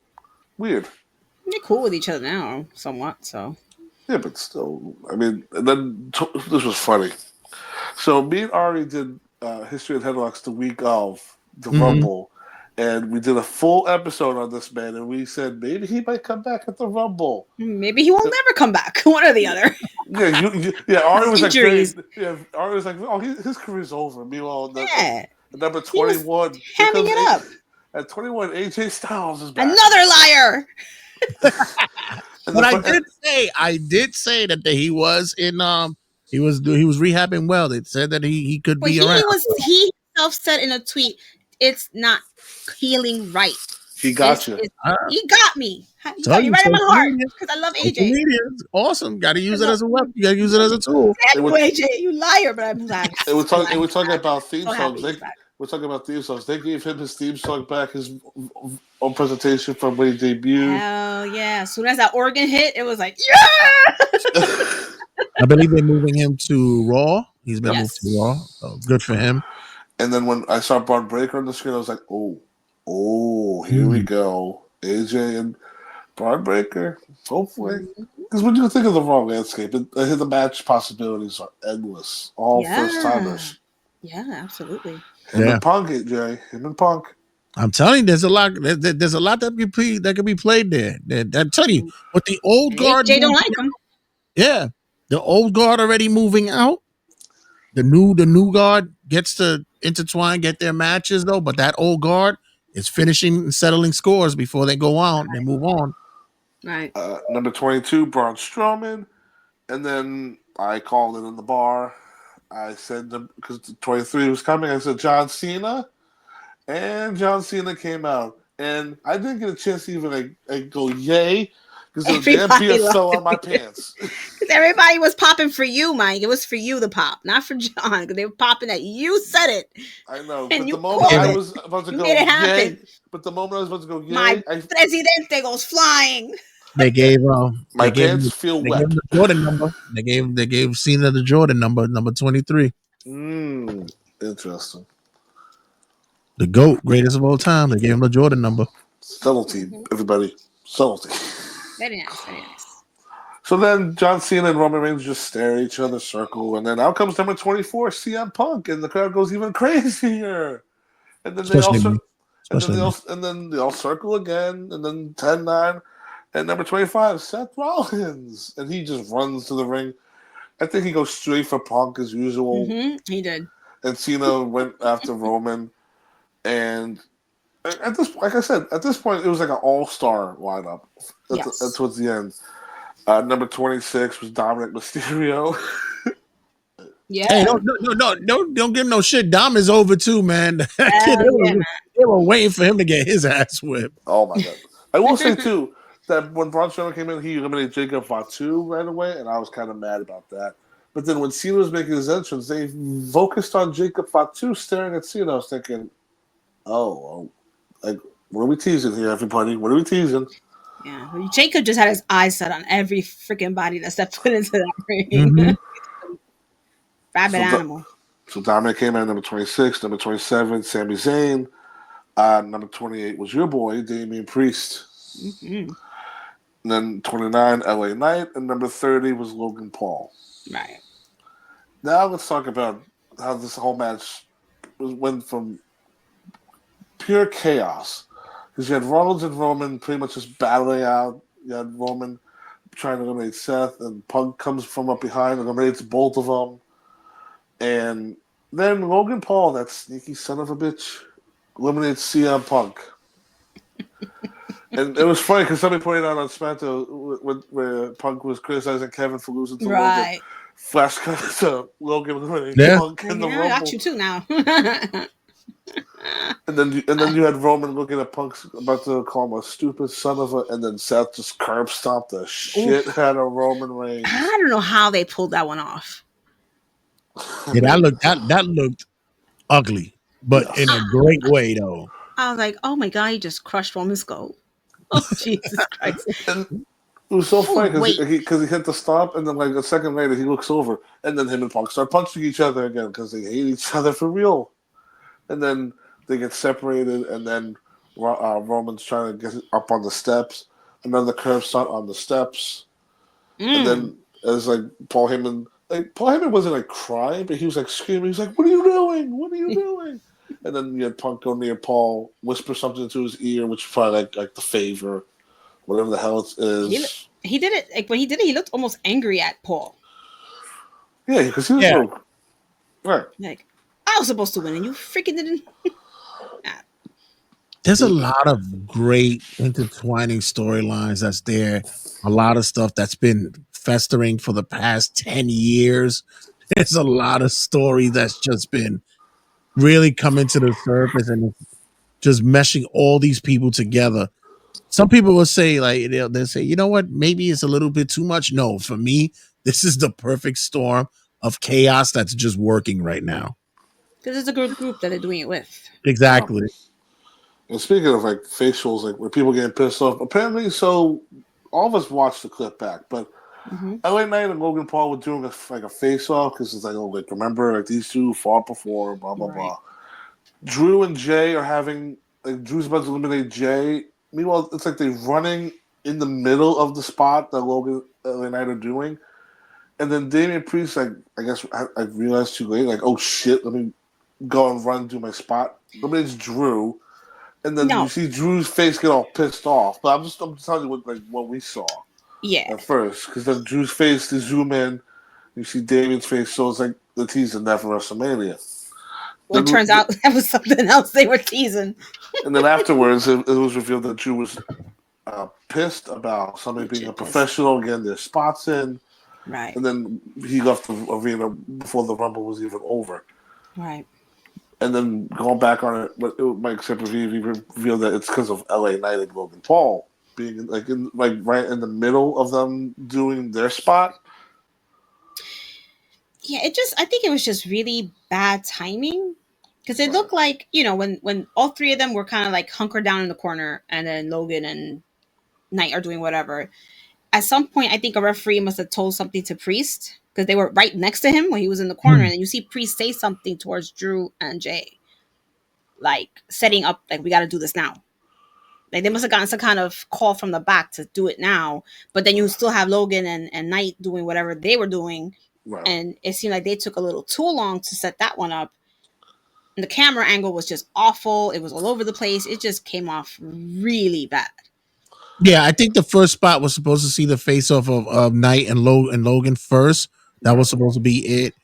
Weird. They're cool with each other now, somewhat. So Yeah, but still, I mean, and then this was funny. So me and Ari did History of Headlocks the week of the Rumble, and we did a full episode on this man, and we said maybe he might come back at the Rumble. maybe he will never come back. One or the other. Yeah, Ari was Injuries. Ari was like, oh, his career's over. Meanwhile, Yeah. at number 21, hamming it up. At 21, AJ Styles is back. Another liar. But I did say that he was in he was rehabbing well. They said that he could Well, be around. he himself said in a tweet, it's not healing right. He got you. He got me. He got me right in my heart because I love AJ. Awesome. Got to use it as a weapon. You got to use it as a tool. AJ, you liar, but I'm glad. We're talking about theme songs. We're talking about theme songs. They gave him his theme song back, his own presentation from when he debuted. Hell yeah. As soon as that organ hit, it was like, yeah! I believe they're moving him to Raw. He's been moved to Raw. So good for him. And then when I saw Braun Breaker on the screen, I was like, oh, here we go. AJ and Braun Breaker. Hopefully. Because when you think of the Raw landscape, the match possibilities are endless. All first-timers. Yeah, absolutely. Him and Punk, AJ. Him and Punk. I'm telling you, there's a lot. There's a lot that could be played there. I'm telling you, with the old guard, AJ don't like him. Yeah, the old guard already moving out. The new guard gets to intertwine, get their matches though, but that old guard is finishing and settling scores before they go out. They move on. Right. Number 22, Braun Strowman, and then I called it in the bar. I said, because 23 was coming, I said John Cena, and John Cena came out, and I didn't get a chance to even go yay, because the damn pants fell on my pants. Because everybody was popping for you, Mike. It was for you, the pop, not for John, because they were popping that you said it. I know, and but the moment I was about to go yay, my presidente goes flying. They gave my pants feel wet. Gave the Jordan number. They gave Cena the Jordan number 23. Interesting. The GOAT, greatest of all time. They gave him the Jordan number. Subtlety, everybody. Subtlety. Very nice, very nice. So then John Cena and Roman Reigns just stare at each other, circle, and then out comes number 24, CM Punk, and the crowd goes even crazier. And then they all circle again, and then 10-9. And number 25, Seth Rollins. And he just runs to the ring. I think he goes straight for Punk as usual. He did. And Cena went after Roman. And at this point, it was like an all-star lineup towards the end. Number 26 was Dominic Mysterio. Yeah. Hey, don't give him no shit. Dom is over too, man. They were waiting for him to get his ass whipped. Oh my god! I will say too that when Braun Strowman came in, he eliminated Jacob Fatu right away, and I was kind of mad about that. But then when Cena was making his entrance, they focused on Jacob Fatu staring at Cena. I was thinking, like, what are we teasing here, everybody? What are we teasing? Yeah, Jacob just had his eyes set on every freaking body that stepped foot into that ring. Hmm. Rabid So, animal. so Dominic came in at number 26, number 27, Sami Zayn. Number 28 was your boy, Damian Priest. Hmm. And then 29, LA Knight. And number 30 was Logan Paul. Right. Now let's talk about how this whole match went from pure chaos. Because you had Rollins and Roman pretty much just battling out. You had Roman trying to eliminate Seth, and Punk comes from up behind and eliminates both of them. And then Logan Paul, that sneaky son of a bitch, eliminates CM Punk. And it was funny because somebody pointed out on SmackDown where Punk was criticizing Kevin for losing to Logan. Right. Flash cut to Logan eliminating Yeah. Punk Like, in the yeah, I got Rumble. you too now. And then you had Roman looking at Punk about to call him a stupid son of a, and then Seth just curb stomped the shit Oof. out of Roman Reigns. I don't know how they pulled that one off. I Yeah, mean, that looked ugly, but in yes. a great way though. I was like, oh my god, he just crushed Roman's skull. Oh Jesus Christ! And it was so funny Oh because wait, he hit the stop, and then like a second later he looks over, and then him and Punk start punching each other again because they hate each other for real. And then they get separated, and then Roman's trying to get up on the steps. Another curb stunt on the steps, and mm. then as Paul Heyman wasn't like crying, but he was like screaming. He was like, "What are you doing? What are you doing?" And then you had Punk go near Paul, whisper something into his ear, which is probably like the favor, whatever the hell it is. He did it like when he did it. He looked almost angry at Paul. Yeah, because he was Yeah, like, right. Like I was supposed to win, and you freaking didn't. Ah, there's a lot of great intertwining storylines that's there. A lot of stuff that's been festering for the past 10 years. There's a lot of story that's just been really coming to the surface and just meshing all these people together. Some people will say, like, they'll say, you know what, maybe it's a little bit too much. No, for me, this is the perfect storm of chaos that's just working right now. because it's a good group that they're doing it with. Yeah. Exactly. And speaking of like facials, like where people getting pissed off, apparently, so all of us watched the clip back, but Hmm. LA Knight and Logan Paul were doing like a face off because it's like, oh, like remember, like these two fought before, blah blah Right. blah. Drew and Jay are having like Drew's about to eliminate Jay. Meanwhile, it's like they're running in the middle of the spot that Logan and Knight are doing, and then Damian Priest, like I guess I realized too late, like oh shit, let me go and run to my spot. Eliminates Drew, and then you No. see Drew's face get all pissed off. But I'm telling you what we saw Yeah. at first, because then Drew's face they zoom in, you see Damian's face, so it's like the teaser that for WrestleMania. Well, it Then turns out that was something else they were teasing. And then afterwards, it was revealed that Drew was pissed about somebody being a Legit pissed. professional, getting their spots in, Right. and then he left the arena before the Rumble was even over. Right. And then going back on it, but Mike Sempervive revealed that it's because of LA Knight and Logan Paul being like right in the middle of them doing their spot. Yeah. I think it was just really bad timing because it Right. looked like when all three of them were kind of like hunkered down in the corner, and then Logan and Knight are doing whatever. At some point, I think a referee must have told something to Priest because they were right next to him when he was in the corner, Hmm. and you see Priest say something towards Drew and Jay, like setting up, like we got to do this now. Like they must have gotten some kind of call from the back to do it now, but then you still have Logan and Knight doing whatever they were doing, Right. and it seemed like they took a little too long to set that one up. And the camera angle was just awful. It was all over the place. It just came off really bad. Yeah, I think the first spot was supposed to see the face off of Knight and Logan first. That Right. was supposed to be it.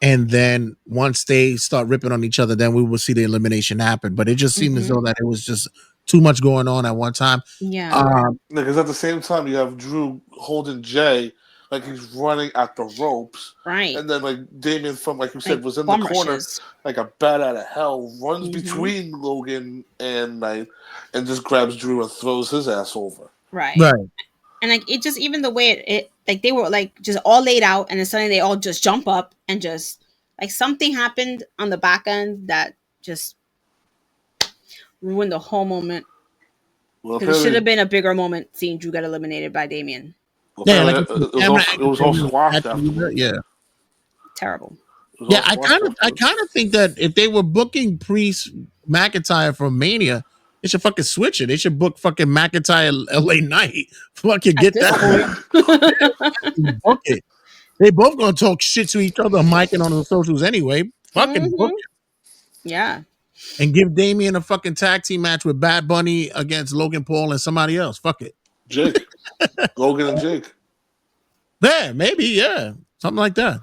And then once they start ripping on each other, then we will see the elimination happen. But it just seemed as Hmm. though that it was just too much going on at one time. Yeah. Um, Because at the same time, you have Drew holding Jay like he's running at the ropes. Right. And then, like, Damien, from, like you Like said, was in the bum corner rushes. like a bat out of hell, runs Hmm. between Logan and Knight, and just grabs Drew and throws his ass over. Right. right. And like it just even the way it like they were like just all laid out, and then suddenly they all just jump up and just like something happened on the back end that just ruined the whole moment. Well, Because it should apparently, have been a bigger moment seeing Drew get eliminated by Damien. Yeah, like apparently the camera it was all angle, squashed afterwards. yeah. Terrible. It was Yeah, all squashed I afterwards. kind of think that if they were booking Priest McIntyre for Mania, they should fucking switch it. They should book fucking McIntyre LA Knight. Fucking At get this that point. book it. They both gonna talk shit to each other, micing on the socials anyway. Fucking book Mhm. it. Yeah. And give Damien a fucking tag team match with Bad Bunny against Logan Paul and somebody else. Fuck it. Jake, Logan and Jake. There, maybe, yeah. Something like that.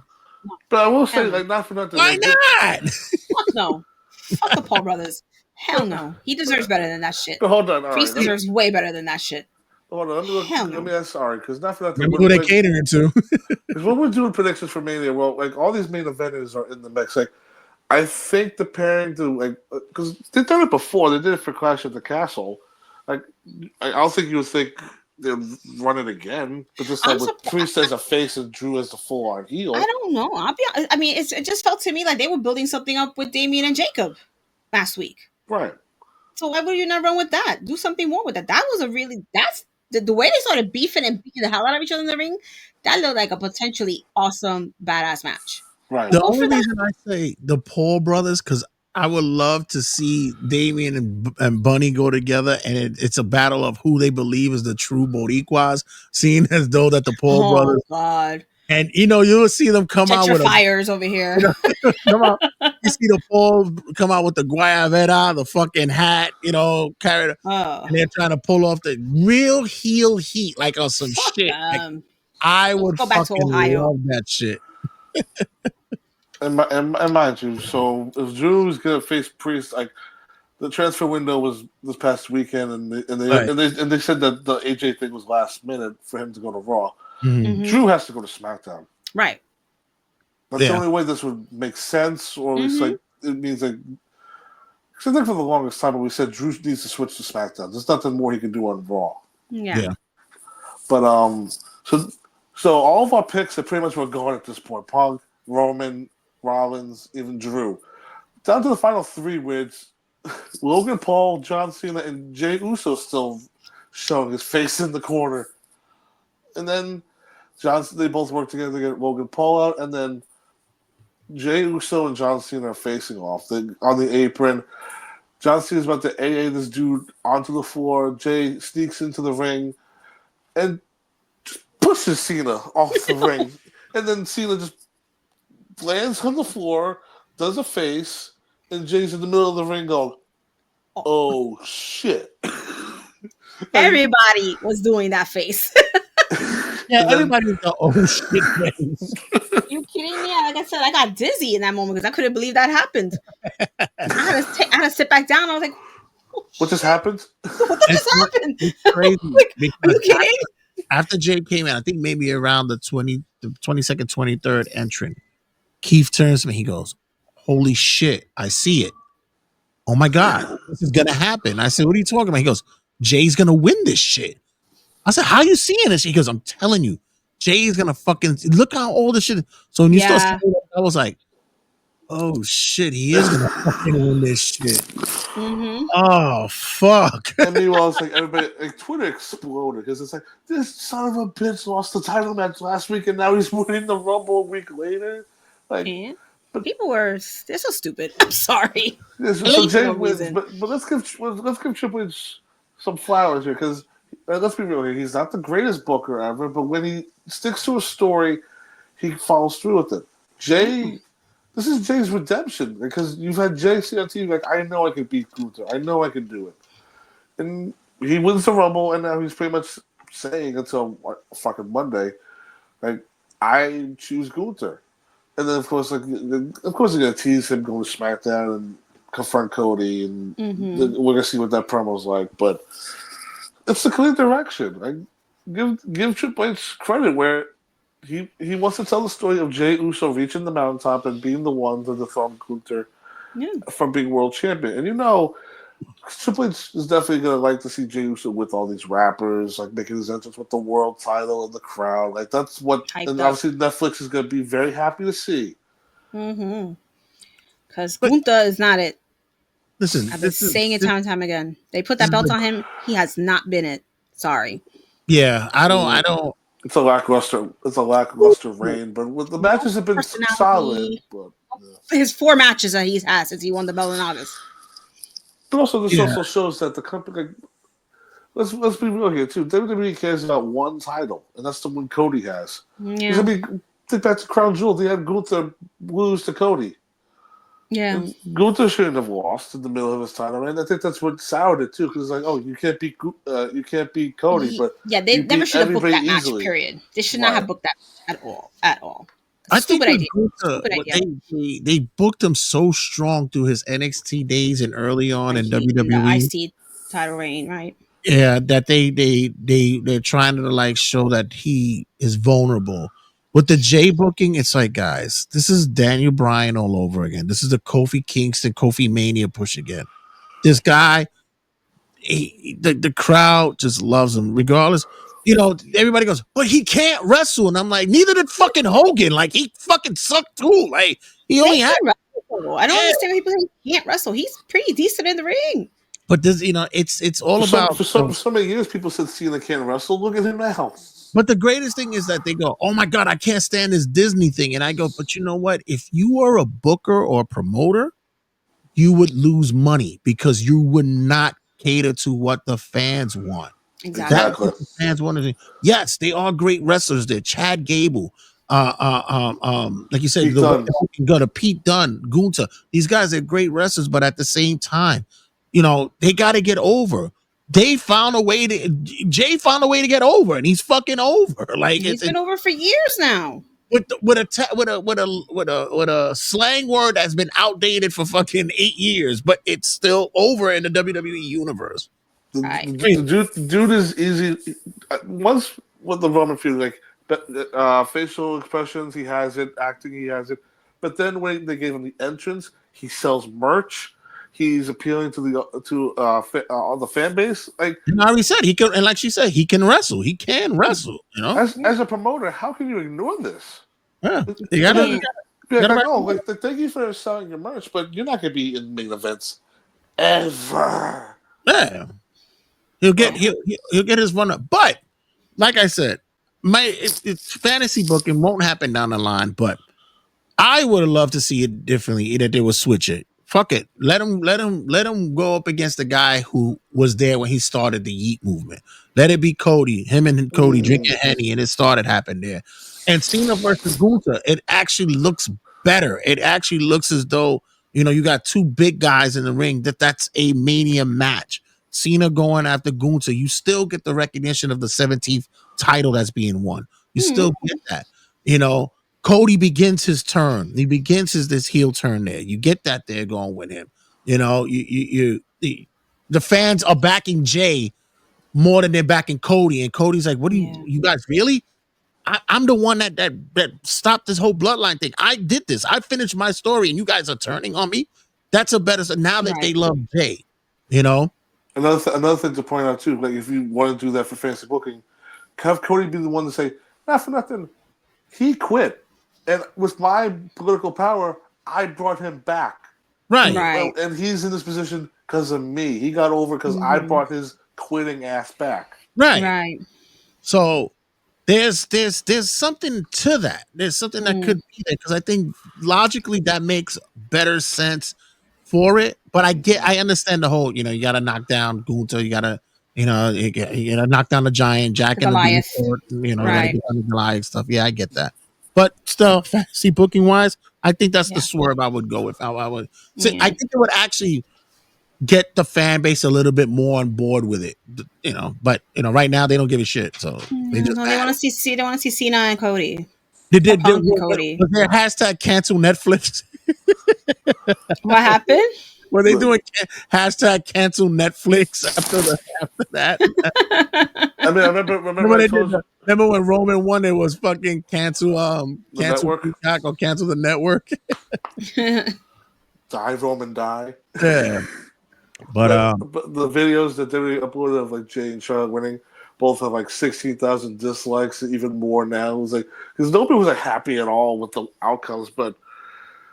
But I will say, Hell no. like, not for nothing. Why Like, not? Fuck no. Fuck the Paul brothers. Hell no. He deserves better than that shit. but hold on, all Priest right. deserves way better than that shit. Hold on, let me look. Hell Let no. me ask. Sorry, because not for nothing. Remember who they catering to. Because when we're doing predictions for Mania, well, like all these main eventers are in the mix. Like, I think the pairing to like because they've done it before. They did it for Clash at the Castle. Like, I don't think you would think they'd run it again. But this time I'm with surprised. Priest as a face and Drew as the full on heel. I don't know. I mean, it just felt to me like they were building something up with Damien and Jacob last week. Right. So why would you not run with that? Do something more with that. That was a really that's the way they started beefing and beating the hell out of each other in the ring. That looked like a potentially awesome badass match. Right. The Go for only that. reason I say the Paul brothers, because I would love to see Damien and Bunny go together, and it's a battle of who they believe is the true Boricuas, seeing as though that the Paul Oh brothers, God, and you'll see them come out with a gentrifiers over here. come out. You see the Paul come out with the guayabera, the fucking hat, carry the, Oh, and they're trying to pull off the real heel heat, like on some fuck shit. Like, them. I Let's would go back to fucking Ohio. love that shit. And mind you, so if Drew's gonna face Priest, like the transfer window was this past weekend, Right. and they said that the AJ thing was last minute for him to go to Raw. Mhm. Drew has to go to SmackDown. Right. That's the Yeah. only way this would make sense, or it's Mhm. like it means like. Because I think for the longest time, we said Drew needs to switch to SmackDown. There's nothing more he can do on Raw. Yeah. Yeah. But so all of our picks are pretty much were gone at this point. Punk, Roman, Rollins, even Drew. Down to the final three, where it's Logan Paul, John Cena, and Jey Uso still showing his face in the corner. And then they both work together to get Logan Paul out, and then Jey Uso and John Cena are facing off on the apron. John Cena's about to AA this dude onto the floor. Jay sneaks into the ring and just pushes Cena off the ring. And then Cena just lands on the floor, does a face, and Jay's in the middle of the ring going, oh shit. Everybody was doing that face. Yeah, everybody's the oh shit face. You kidding me? Like I said, I got dizzy in that moment because I couldn't believe that happened. I had to sit back down. I was like, oh, What just happened? what just happened? It's crazy. Like, are you because kidding? after Jay came in, I think maybe around the 22nd, 23rd entrant, Keith turns to me. He goes, holy shit, I see it. Oh my God, this is going to happen. I said, what are you talking about? He goes, Jay's going to win this shit. I said, how you seeing this? He goes, I'm telling you, Jay's going to fucking look how all this shit. So when you start saying that, I was like, oh shit, he is going to fucking win this shit. Mm-hmm. Oh, fuck. And meanwhile, it's like everybody, like Twitter exploded because it's like, this son of a bitch lost the title match last week and now he's winning the Rumble a week later. Like, And people they're so stupid. I'm sorry. so Jay no wins, reason. but let's give Triple H some flowers here because let's be real here. He's not the greatest booker ever, but when he sticks to a story, he follows through with it. Jay, this is Jay's redemption because you've had Jay see on TV like, I know I can beat Gunther. I know I can do it. And he wins the Rumble, and now he's pretty much saying until fucking Monday, like, I choose Gunther. And then, of course, they're going to tease him going to SmackDown and confront Cody, and we're going to see what that promo's like. But it's the clear direction. Like, give Triple H credit where he wants to tell the story of Jey Uso reaching the mountaintop and being the one to dethrone Gunther from being world champion. And Triple H is definitely going to like to see Jey Uso with all these rappers, like making his entrance with the world title in the crowd. Like, that's what, and obviously Netflix is going to be very happy to see. Mm-hmm. Because Gunther is not it. Listen, I've been saying it time and time again. They put this that is belt the on him. He has not been it. Sorry. yeah. I Mm, don't. it's a lackluster. It's a lackluster reign, but with the No matches have been solid. personality. But yeah. His 4 matches that he's had since he won the belt in August. But also, this Yeah, also shows that the company. Like, let's be real here too. WWE cares about one title, and that's the one Cody has. Because I Yeah. mean, think back to Crown Jewel. They had Gunther lose to Cody. Yeah. And Gunther shouldn't have lost in the middle of his title, and I think that's what soured it too. Because it's like, oh, you can't beat Cody, but Yeah, they you never beat should have booked everybody that match, easily. period. They should not have Right. booked that match at all. At all. I think Stupid with idea. Gunther, Stupid what idea. they booked him so strong through his NXT days and early on And in he in the WWE. IC title reign, right? Yeah, that they're trying to like show that he is vulnerable. With the J booking, it's like, guys, this is Daniel Bryan all over again. This is the Kofi Kingston, Kofi Mania push again. This guy, the crowd just loves him, regardless. You know, everybody goes, but he can't wrestle, and I'm like, neither did fucking Hogan. Like he fucking sucked too. Like he Yeah, he only had can wrestle. I don't yeah. understand why people think he can't wrestle. He's pretty decent in the ring. But this, it's all about. For so many years, people said Cena can't wrestle. Look at him now. But the greatest thing is that they go, "Oh my god, I can't stand this Disney thing," and I go, "But you know what? If you are a booker or a promoter, you would lose money because you would not cater to what the fans want. That's Exactly. Exactly. what the fans want to do. Yes, they are great wrestlers. They're Chad Gable, like you said, Pete the way Dunne. Gunner, Pete Dunne, Gunter. These guys are great wrestlers, but at the same time, they got to get over. They found a way to Jay found a way to get over, and he's fucking over. Like He's it's been over for years now. with a slang word that's been outdated for fucking 8 years, but it's still over in the WWE universe. Right. The dude is easy. Once with the Roman feud, like facial expressions, he has it. Acting, he has it. But then when they gave him the entrance, he sells merch. He's appealing to the fan base. Like And I already said he can, and like she said, he can wrestle. He can wrestle. as a promoter, how can you ignore this? Yeah. You And gotta, then you be like, gotta oh, recognize like thank you for selling your merch, but you're not going to be in main events ever. yeah. He'll get his run up. But like I said, it's fantasy booking won't happen down the line, but I would have loved to see it differently, that they would switch it. Fuck it. Let him go up against the guy who was there when he started the Yeet movement. Let it be Cody, him and Cody drinking Henny, and it started happening there. And Cena versus Gunther, it actually looks better. It actually looks as though you got two big guys in the ring. That's a Mania match. Cena going after Gunther, you still get the recognition of the 17th title that's being won. You Hmm. still get that. You know, Cody begins his turn. He begins this heel turn there. You get that there going with him. The fans are backing Jay more than they're backing Cody, and Cody's like, "What do Yeah. you guys really? I'm the one that stopped this whole bloodline thing. I did this. I finished my story, and you guys are turning on me. That's a better. So now that they Right. love Jay, you know, Another thing to point out too, like if you want to do that for fantasy booking, have Cody be the one to say, "Not for nothing, he quit, and with my political power, I brought him back, right, Right. and he's in this position because of me. He got over because I Hmm. brought his quitting ass back." right." Right. So there's something to that. There's something that Mm. could be there because I think logically that makes better sense for it. But I understand the whole. You got to knock down Gunther. You got to you gotta knock down the giant, The Jack and the Goliath. Beanstalk. You got to Right. get down the Goliath stuff. Yeah, I get that. But still, fantasy booking wise, I think that's the Yeah. swerve I would go with. How I would. So I Yeah. think it would actually get the fan base a little bit more on board with it. But right now they don't give a shit. So they just No, they mad. want to see. They want to see Cena and Cody, or Did Punk and Cody. was there hashtag cancel Netflix? What happened? Were they doing hashtag cancel Netflix after that? I mean, remember Remember I they did told you remember when Roman won? It was fucking the cancel network, Peacock or cancel the network. die Roman die. Yeah, but But the videos that they uploaded of like Jay and Charlotte winning both have like 16,000 dislikes, even more now. It was like because nobody was like happy at all with the outcomes. But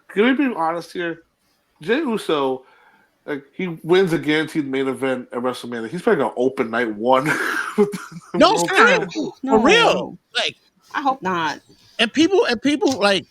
can we be honest here? Jay Uso like he wins a guaranteed main event at WrestleMania. He's probably gonna open night one with the No, world serious, title. for real. No, Like, I hope not. and people like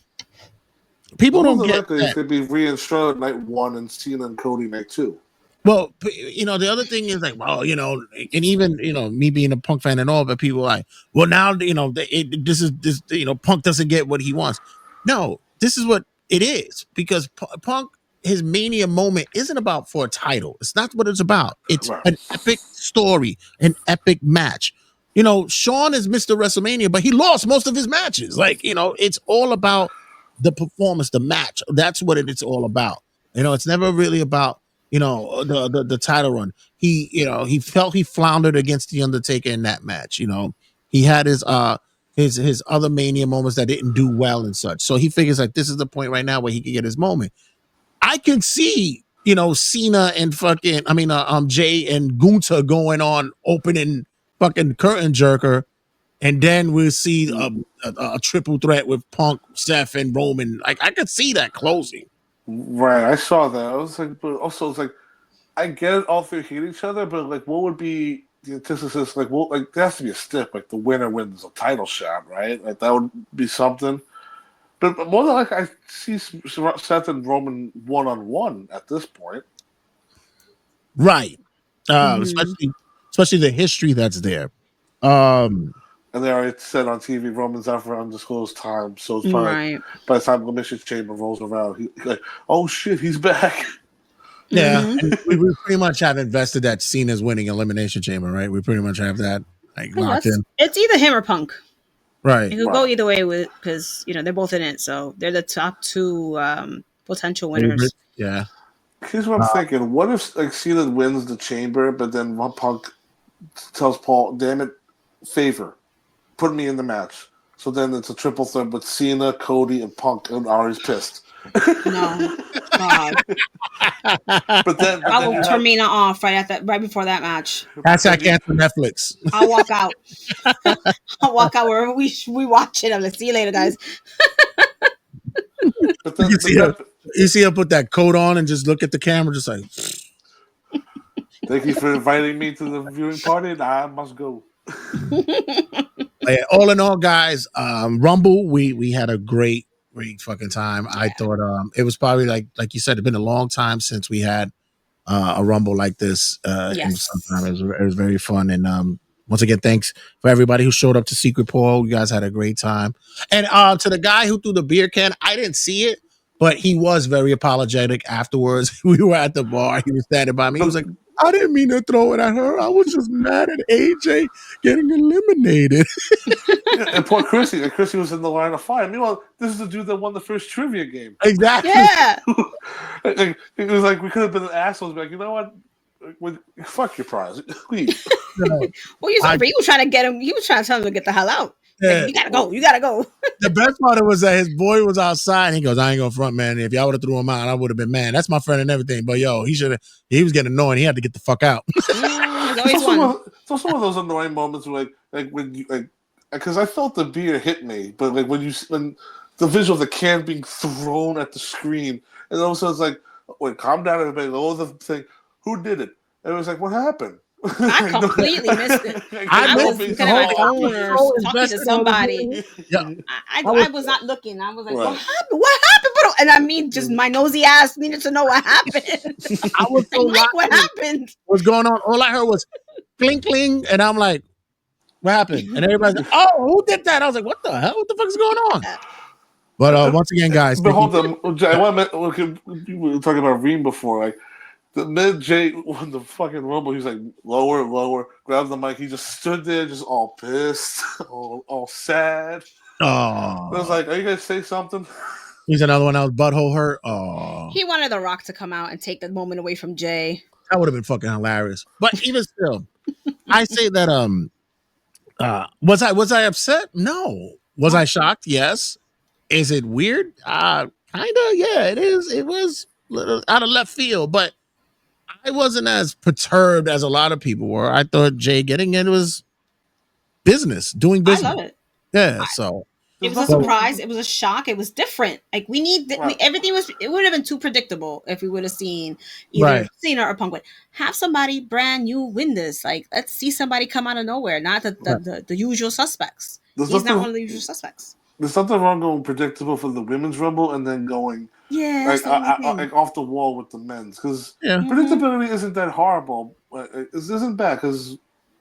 people More don't than get likely, it's that. gonna be Rhea and Charlotte night one and Cena and Cody night two. Well, the other thing is like, well, and even me being a Punk fan and all, but people are like, well, now this Punk doesn't get what he wants. No, this is what it is because Punk, his Mania moment isn't about for a title. It's not what it's about. It's Right. an epic story, an epic match. Shawn is Mr. WrestleMania, but he lost most of his matches. Like, it's all about the performance, the match. That's what it's all about. It's never really about the title run. He felt he floundered against the Undertaker in that match. He had his other Mania moments that didn't do well and such. So he figures like this is the point right now where he can get his moment. I can see Cena and Jay and Gunther going on opening fucking curtain jerker, and then we'll see a triple threat with Punk, Seth, and Roman. Like I could see that closing. Right, I saw that. I was like, but also it's like, I get it, all three hate each other, but like, what would be the antithesis? Like, well, like there has to be a stip. Like the winner wins a title shot, right? Like that would be something. But more than like, I see Seth and Roman one on one at this point. Right. Mhm. Especially the history that's there. Um, And they already said on TV, Roman's out for undisclosed time. So it's probably like, Right. by the time Elimination Chamber rolls around, he's like, oh shit, he's back. yeah, Mhm. and we pretty much have invested that Cena's winning Elimination Chamber, right? We pretty much have that like Pretty locked much. in, It's either him or Punk. right? It could go Right. either way with because they're both in it, so they're the top two potential Favorite, winners. yeah. Here's what I'm thinking. What if like Cena wins the Chamber, but then Punk tells Paul, damn it, favor, put me in the match. So then it's a triple threat with Cena, Cody, and Punk, and Ari's pissed. No, God, But then I will you turn have, Mina off right before that match. but That's I then you, can't for Netflix. I'll walk out. I'll walk out wherever we watch it. I'm like, see you later, guys. but You then, see but her, that, you see her put that coat on and just look at the camera, just like thank you for inviting me to the viewing party. And I must go. all in all, guys. Rumble, we had a great fucking time. I thought it was probably like you said, it's been a long time since we had a Rumble like this in some time. Yes. It was very fun. And once again, thanks for everybody who showed up to Secret Poll. You guys had a great time. And to the guy who threw the beer can, I didn't see it, but he was very apologetic afterwards. We were at the bar. He was standing by me. He was But like, I didn't mean to throw it at her. I was just mad at AJ getting eliminated. and poor Chrissy, and Chrissy was in the line of fire. Meanwhile, this is the dude that won the first trivia game. Exactly. Yeah. Like, it was like we could have been assholes, like, you know what? Fuck your prize. Leave. Well, he was trying to get him. He was trying to tell him to get the hell out. Yeah. Like, you gotta go. You gotta go. The best part was that his boy was outside. And he goes, I ain't gonna front, man. If y'all would have threw him out, I would have been mad. That's my friend and everything. But yo, he was getting annoying. He had to get the fuck out. There's always one. It's also one of those annoying moments where, like when you because I felt the beer hit me, but like when the visual of the can being thrown at the screen, and all of a sudden it's like, wait, calm down, everybody, lower the thing. Who did it? And it was like, what happened? I completely missed it. I was looking at my phone or talking to somebody. Yeah. I was not looking. I was like, Right. what happened? What happened? And I mean, just my nosy ass needed to know what happened. I was so Like, Mike, what locked in. happened? What's going on? All I heard was clink, cling, and I'm like, what happened? And everybody's like, oh, who did that? I was like, what the hell? What the fuck is going on? But once again, guys, But hold on, Jay, we were talking about Reem before, like the minute Jay won the fucking Rumble, he was like lower, lower, grabbed the mic, he just stood there, just all pissed, all sad. Oh, I was like, are you gonna say something? he's another one that was butthole hurt. Oh, He wanted The Rock to come out and take the moment away from Jay. that would have been fucking hilarious. But even still, I say that was I upset? No. Was I shocked? Yes. Is it weird? Kinda, yeah, it is. It was a little out of left field, but I wasn't as perturbed as a lot of people were. I thought Jay getting it was business, doing I business. love it. Yeah, so It There's was a nothing wrong. surprise. It was a shock. It was different. Like we need Right. everything was. It would have been too predictable if we would have seen either Right. Cena or Punk. But have somebody brand new win this. Like let's see somebody come out of nowhere, not Right. the usual suspects. There's He's not one nothing. of the usual suspects. There's something wrong going predictable for the women's rumble and then going Yeah, that's the only thing. like off the wall with the men's because Yeah. predictability isn't that horrible. It isn't bad because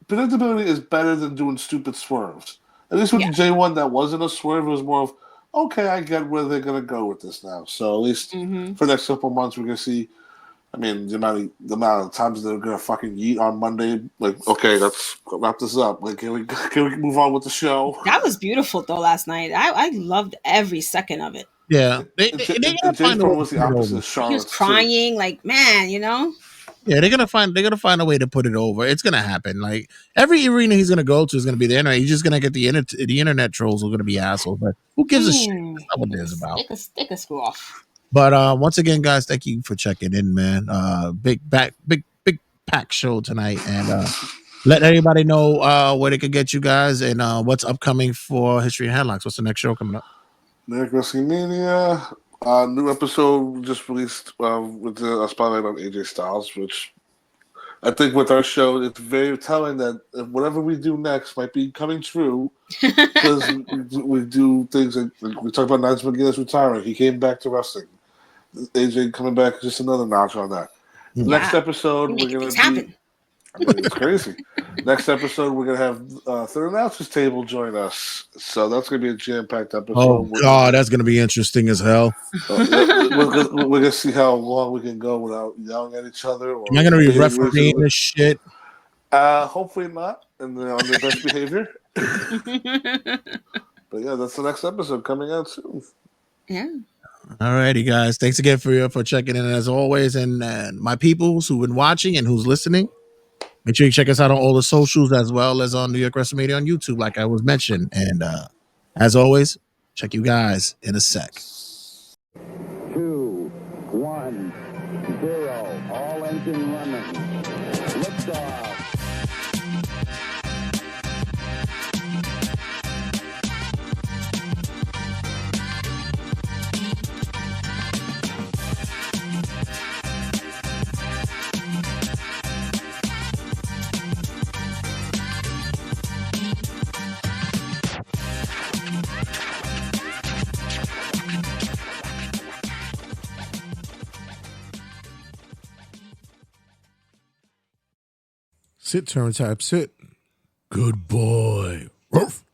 predictability is better than doing stupid swerves. At least with Yeah. the J1, that wasn't a swerve. It was more of okay, I get where they're gonna go with this now. So at least for the next couple months, we're gonna see. I mean, the amount of times they're gonna fucking yeet on Monday. Like, okay, let's wrap this up. Like, can we move on with the show? That was beautiful though last night. I loved every second of it. Yeah. And, They're and gonna Jay's find a way promo to was the put it opposite over. of He was Charlotte's too. crying, like man, you know. Yeah, they're gonna find a way to put it over. It's gonna happen. Like every arena he's gonna go to is gonna be the internet. He's just gonna get the internet trolls who are gonna be assholes. But who gives a shit? That's not what it is about. They can screw off. But once again, guys, thank you for checking in, man. Big pack show tonight, and let everybody know where they can get you guys and what's upcoming for History and Headlocks. What's the next show coming up? Nick WrestleMania. New episode just released with a spotlight on AJ Styles, which I think with our show, it's very telling that whatever we do next might be coming true because we do things like we talked about Nigel McGuinness retiring. He came back to wrestling. AJ coming back, just another notch on that. Yeah. Next episode, Making we're things going to happen. be. I mean, it's crazy. Next episode, we're going to have Third Announcers Table join us. So that's going to be a jam-packed episode. Oh God, that's gonna be interesting as hell. We're going to see how long we can go without yelling at each other. Or Am I gonna be being refereeing racist. this shit? Hopefully not, and on their best behavior. But yeah, that's the next episode coming out soon. Yeah. Alrighty, guys. Thanks again for checking in as always, and my peoples who've been watching and who's listening. Make sure you check us out on all the socials as well as on New York WrestleMania on YouTube, like I was mentioned. And as always, check you guys in a sec. 2, 1, 0. All engine running. Liftoff. Sit, turn, type, sit. Good boy. Ruff.